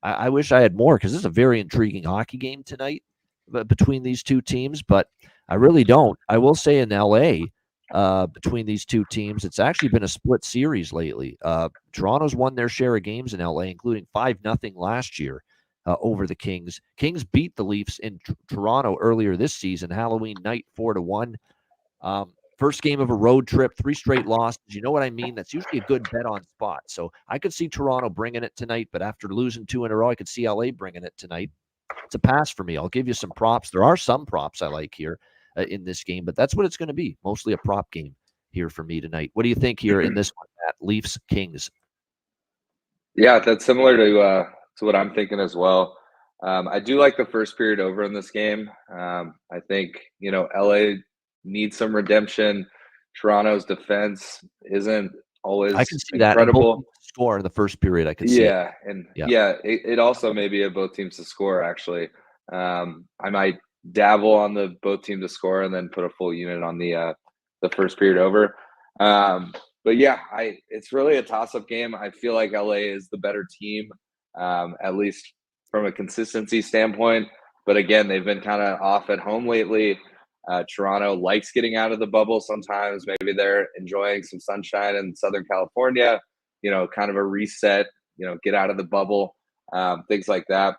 I wish I had more because this is a very intriguing hockey game tonight between these two teams, but I really don't. I will say in LA, between these two teams, it's actually been a split series lately. Toronto's won their share of games in LA, including 5-0 last year over the Kings. Kings beat the Leafs in Toronto earlier this season, Halloween night, 4-1. First game of a road trip, 3 straight losses. You know what I mean? That's usually a good bet on spot. So I could see Toronto bringing it tonight, but after losing 2 in a row, I could see LA bringing it tonight. It's a pass for me. I'll give you some props. There are some props I like here in this game, but that's what it's going to be. Mostly a prop game here for me tonight. What do you think here in this one, Matt? Leafs, Kings? Yeah, that's similar to what I'm thinking as well. I do like the first period over in this game. I think, LA needs some redemption. Toronto's defense isn't always I can see incredible. That score in the first period. I can see. Yeah, and it also may be of both teams to score. Actually, I might dabble on the both teams to score and then put a full unit on the first period over. But yeah, it's really a toss-up game. I feel like LA is the better team, at least from a consistency standpoint. But again, they've been kind of off at home lately. Toronto likes getting out of the bubble sometimes. Maybe they're enjoying some sunshine in Southern California, kind of a reset, get out of the bubble, things like that.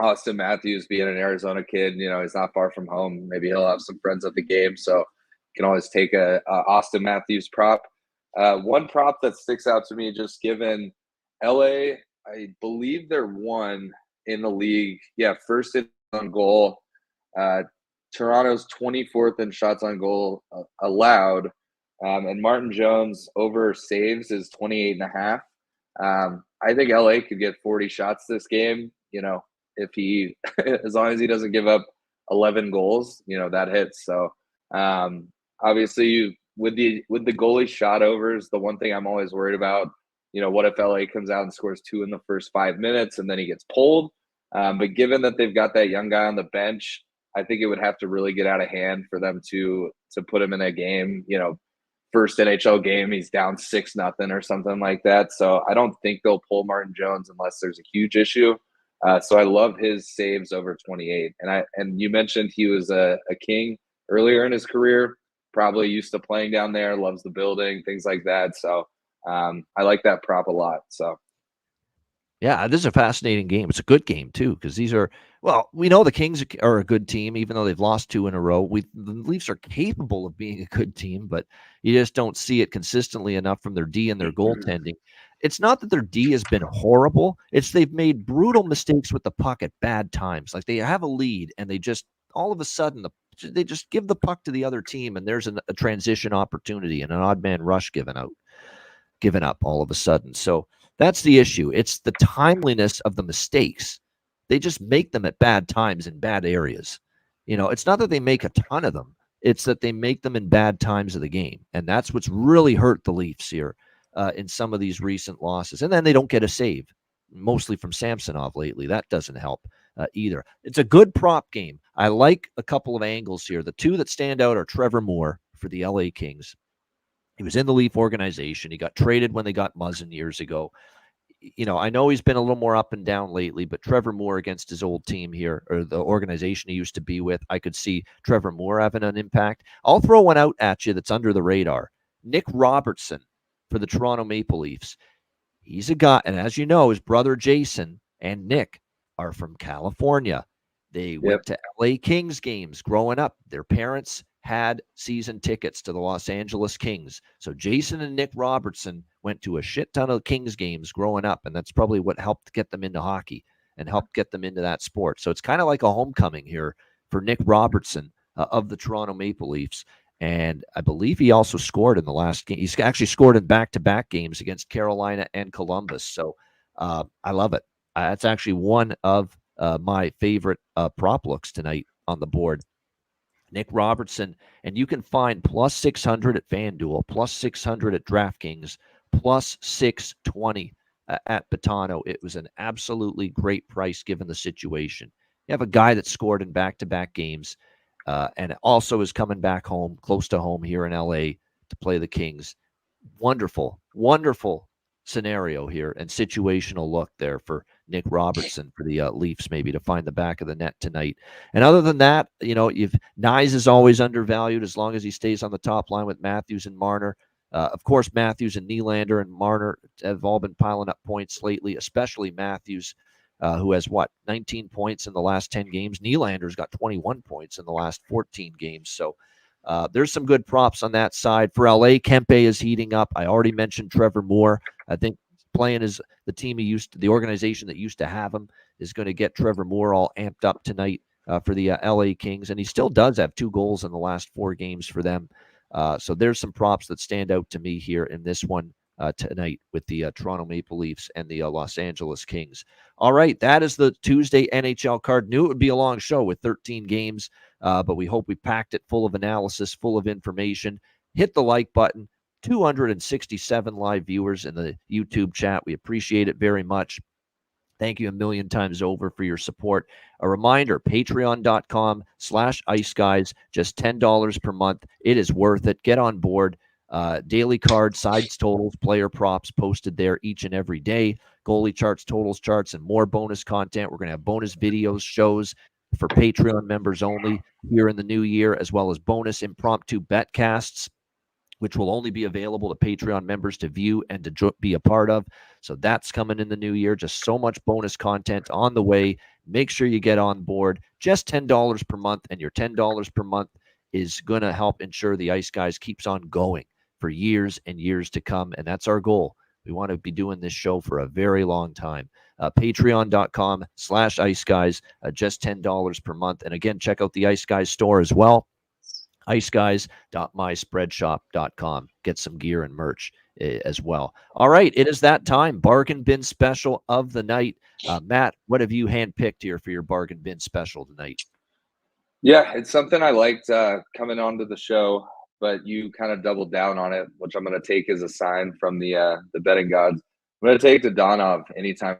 Austin Matthews being an Arizona kid, he's not far from home. Maybe he'll have some friends at the game. So you can always take a Austin Matthews prop. One prop that sticks out to me, just given LA, I believe they're one in the league. Yeah, first in on goal. Toronto's 24th in shots on goal allowed. And Martin Jones over saves is 28.5. I think LA could get 40 shots this game. If he, as long as he doesn't give up 11 goals, that hits. So obviously with the goalie shot overs, the one thing I'm always worried about, what if LA comes out and scores 2 in the first 5 minutes and then he gets pulled? But given that they've got that young guy on the bench, I think it would have to really get out of hand for them to put him in a game, first NHL game, he's down 6-0 or something like that. So I don't think they'll pull Martin Jones unless there's a huge issue. So I love his saves over 28. And you mentioned he was a King earlier in his career, probably used to playing down there, loves the building, things like that. So I like that prop a lot. So. Yeah, this is a fascinating game. It's a good game, too, because we know the Kings are a good team, even though they've lost 2 in a row. The Leafs are capable of being a good team, but you just don't see it consistently enough from their D and their goaltending. It's not that their D has been horrible. It's they've made brutal mistakes with the puck at bad times. Like they have a lead, and they just, all of a sudden, they just give the puck to the other team, and there's a transition opportunity and an odd man rush given up all of a sudden. So that's the issue. It's the timeliness of the mistakes. They just make them at bad times in bad areas. It's not that they make a ton of them. It's that they make them in bad times of the game. And that's what's really hurt the Leafs here in some of these recent losses. And then they don't get a save, mostly from Samsonov lately. That doesn't help either. It's a good prop game. I like a couple of angles here. The two that stand out are Trevor Moore for the LA Kings. He was in the Leaf organization. He got traded when they got Muzzin years ago. I know he's been a little more up and down lately, but Trevor Moore against his old team here, or the organization he used to be with, I could see Trevor Moore having an impact. I'll throw one out at you that's under the radar. Nick Robertson for the Toronto Maple Leafs. He's a guy, and as you know, his brother Jason and Nick are from California. They went to LA Kings games growing up. Their parents had season tickets to the Los Angeles Kings. So Jason and Nick Robertson went to a shit ton of Kings games growing up, and that's probably what helped get them into hockey and helped get them into that sport. So it's kind of like a homecoming here for Nick Robertson of the Toronto Maple Leafs. And I believe he also scored in the last game. He's actually scored in back-to-back games against Carolina and Columbus. So I love it. That's actually one of my favorite prop looks tonight on the board. Nick Robertson, and you can find plus 600 at FanDuel, plus 600 at DraftKings, plus 620 at Betano. It was an absolutely great price given the situation. You have a guy that scored in back-to-back games and also is coming back home, close to home here in LA to play the Kings. Wonderful, wonderful scenario here and situational look there for Nick Robertson for the Leafs, maybe to find the back of the net tonight. And other than that, Nyes is always undervalued as long as he stays on the top line with Matthews and Marner. Of course, Matthews and Nylander and Marner have all been piling up points lately, especially Matthews, who has 19 points in the last 10 games. Nylander's got 21 points in the last 14 games. So there's some good props on that side. For LA, Kempe is heating up. I already mentioned Trevor Moore. I think playing as the team the organization that used to have him is going to get Trevor Moore all amped up tonight for the LA Kings. And he still does have 2 goals in the last 4 games for them. So there's some props that stand out to me here in this one tonight with the Toronto Maple Leafs and the Los Angeles Kings. All right, that is the Tuesday NHL card. Knew it would be a long show with 13 games, but we hope we packed it full of analysis, full of information. Hit the like button. 267 live viewers in the YouTube chat. We appreciate it very much. Thank you a million times over for your support. A reminder, patreon.com/iceguys, just $10 per month. It is worth it. Get on board. Daily cards, sides totals, player props posted there each and every day. Goalie charts, totals charts, and more bonus content. We're going to have bonus videos, shows, for Patreon members only here in the new year, as well as bonus impromptu betcasts, which will only be available to Patreon members to view and to be a part of. So that's coming in the new year. Just so much bonus content on the way. Make sure you get on board. Just $10 per month, and your $10 per month is going to help ensure the Ice Guys keeps on going for years and years to come, and that's our goal. We want to be doing this show for a very long time. Patreon.com/Ice Guys, just $10 per month. And again, check out the Ice Guys store as well. iceguys.myspreadshop.com. Get some gear and merch as well. All right, it is that time. Bargain bin special of the night. Matt, what have you handpicked here for your bargain bin special tonight? Yeah, it's something I liked coming onto the show, but you kind of doubled down on it, which I'm going to take as a sign from the betting gods. I'm going to take Dadonov anytime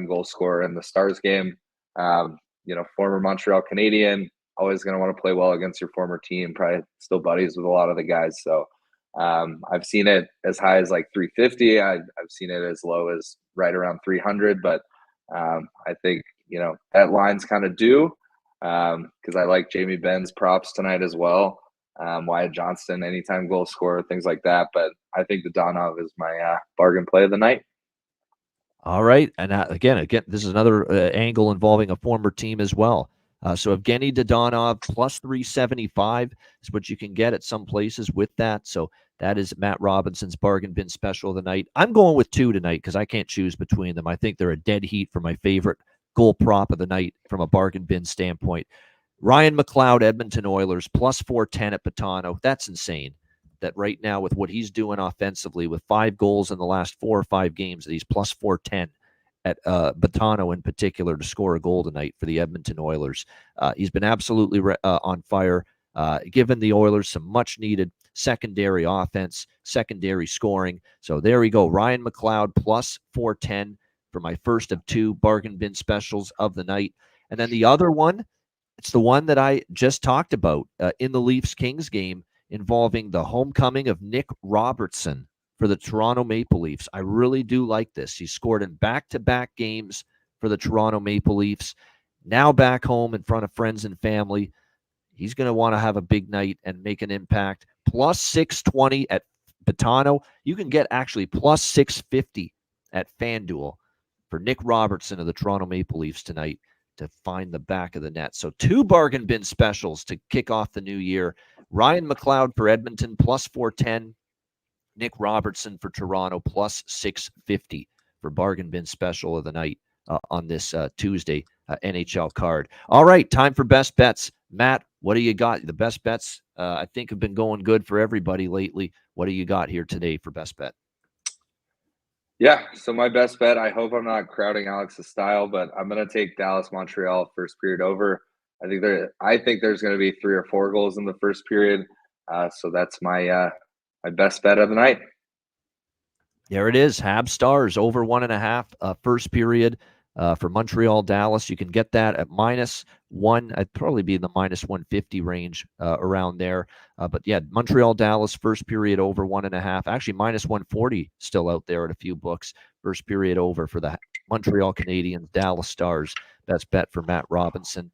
goal scorer in the Stars game. Former Montreal Canadian, always going to want to play well against your former team, probably still buddies with a lot of the guys. So I've seen it as high as like 350. I've seen it as low as right around 300, but I think, that line's kind of due because I like Jamie Benn's props tonight as well. Wyatt Johnston, anytime goal scorer, things like that. But I think Dadonov is my bargain play of the night. All right. And again, this is another angle involving a former team as well. So Evgeny Dadonov plus 375 is what you can get at some places with that. So that is Matt Robinson's bargain bin special of the night. I'm going with 2 tonight because I can't choose between them. I think they're a dead heat for my favorite goal prop of the night from a bargain bin standpoint. Ryan McLeod, Edmonton Oilers, plus 410 at Betano. That's insane. That right now with what he's doing offensively with 5 goals in the last 4 or 5 games, that he's plus 410 at Betano in particular to score a goal tonight for the Edmonton Oilers. He's been absolutely on fire, giving the Oilers some much-needed secondary offense, secondary scoring. So there we go. Ryan McLeod plus 410 for my first of 2 bargain bin specials of the night. And then the other one, it's the one that I just talked about in the Leafs-Kings game involving the homecoming of Nick Robertson for the Toronto Maple Leafs. I really do like this. He scored in back-to-back games for the Toronto Maple Leafs. Now back home in front of friends and family. He's going to want to have a big night and make an impact. Plus 620 at Betano. You can get actually plus 650 at FanDuel for Nick Robertson of the Toronto Maple Leafs tonight to find the back of the net. So 2 bargain bin specials to kick off the new year. Ryan McLeod for Edmonton, plus 410. Nick Robertson for Toronto, plus 650 for bargain bin special of the night on this Tuesday NHL card. All right, time for best bets. Matt, what do you got? The best bets, I think, have been going good for everybody lately. What do you got here today for best bet? Yeah, so my best bet, I hope I'm not crowding Alex's style, but I'm going to take Dallas-Montreal first period over. I think there's going to be 3 or 4 goals in the first period. So that's my best bet of the night. There it is. Habs Stars over 1.5 first period for Montreal Dallas. You can get that at -1. I'd probably be in the -150 range around there. But yeah, Montreal Dallas first period over 1.5. Actually, -140 still out there at a few books. First period over for the Montreal Canadiens, Dallas Stars. Best bet for Matt Robinson.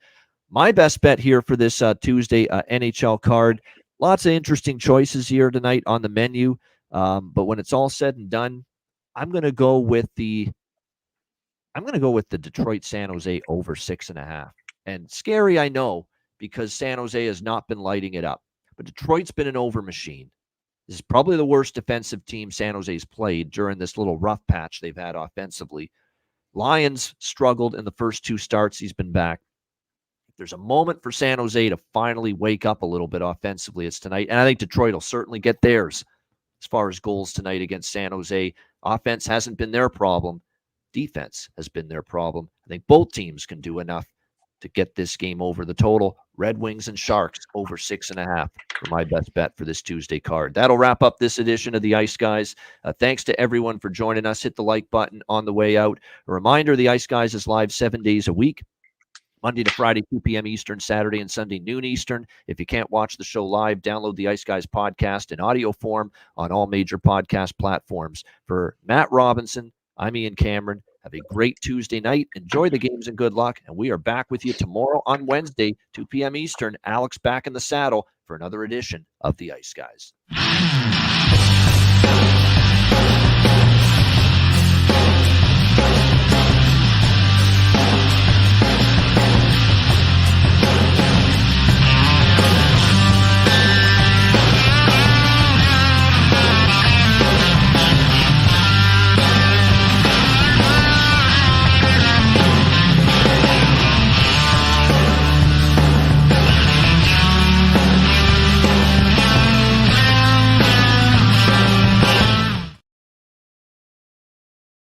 My best bet here for this Tuesday NHL card. Lots of interesting choices here tonight on the menu. But when it's all said and done, I'm going to go with the Detroit San Jose over 6.5. And scary, I know, because San Jose has not been lighting it up. But Detroit's been an over machine. This is probably the worst defensive team San Jose's played during this little rough patch they've had offensively. Lions struggled in the first 2 starts he's been back. There's a moment for San Jose to finally wake up a little bit offensively. It's tonight. And I think Detroit will certainly get theirs as far as goals tonight against San Jose. Offense hasn't been their problem. Defense has been their problem. I think both teams can do enough to get this game over the total. Red Wings and Sharks over 6.5 for my best bet for this Tuesday card. That'll wrap up this edition of the Ice Guys. Thanks to everyone for joining us. Hit the like button on the way out. A reminder, the Ice Guys is live 7 days a week. Monday to Friday, 2 p.m. Eastern, Saturday and Sunday, noon Eastern. If you can't watch the show live, download the Ice Guys podcast in audio form on all major podcast platforms. For Matt Robinson, I'm Ian Cameron. Have a great Tuesday night. Enjoy the games and good luck. And we are back with you tomorrow on Wednesday, 2 p.m. Eastern. Alex back in the saddle for another edition of the Ice Guys.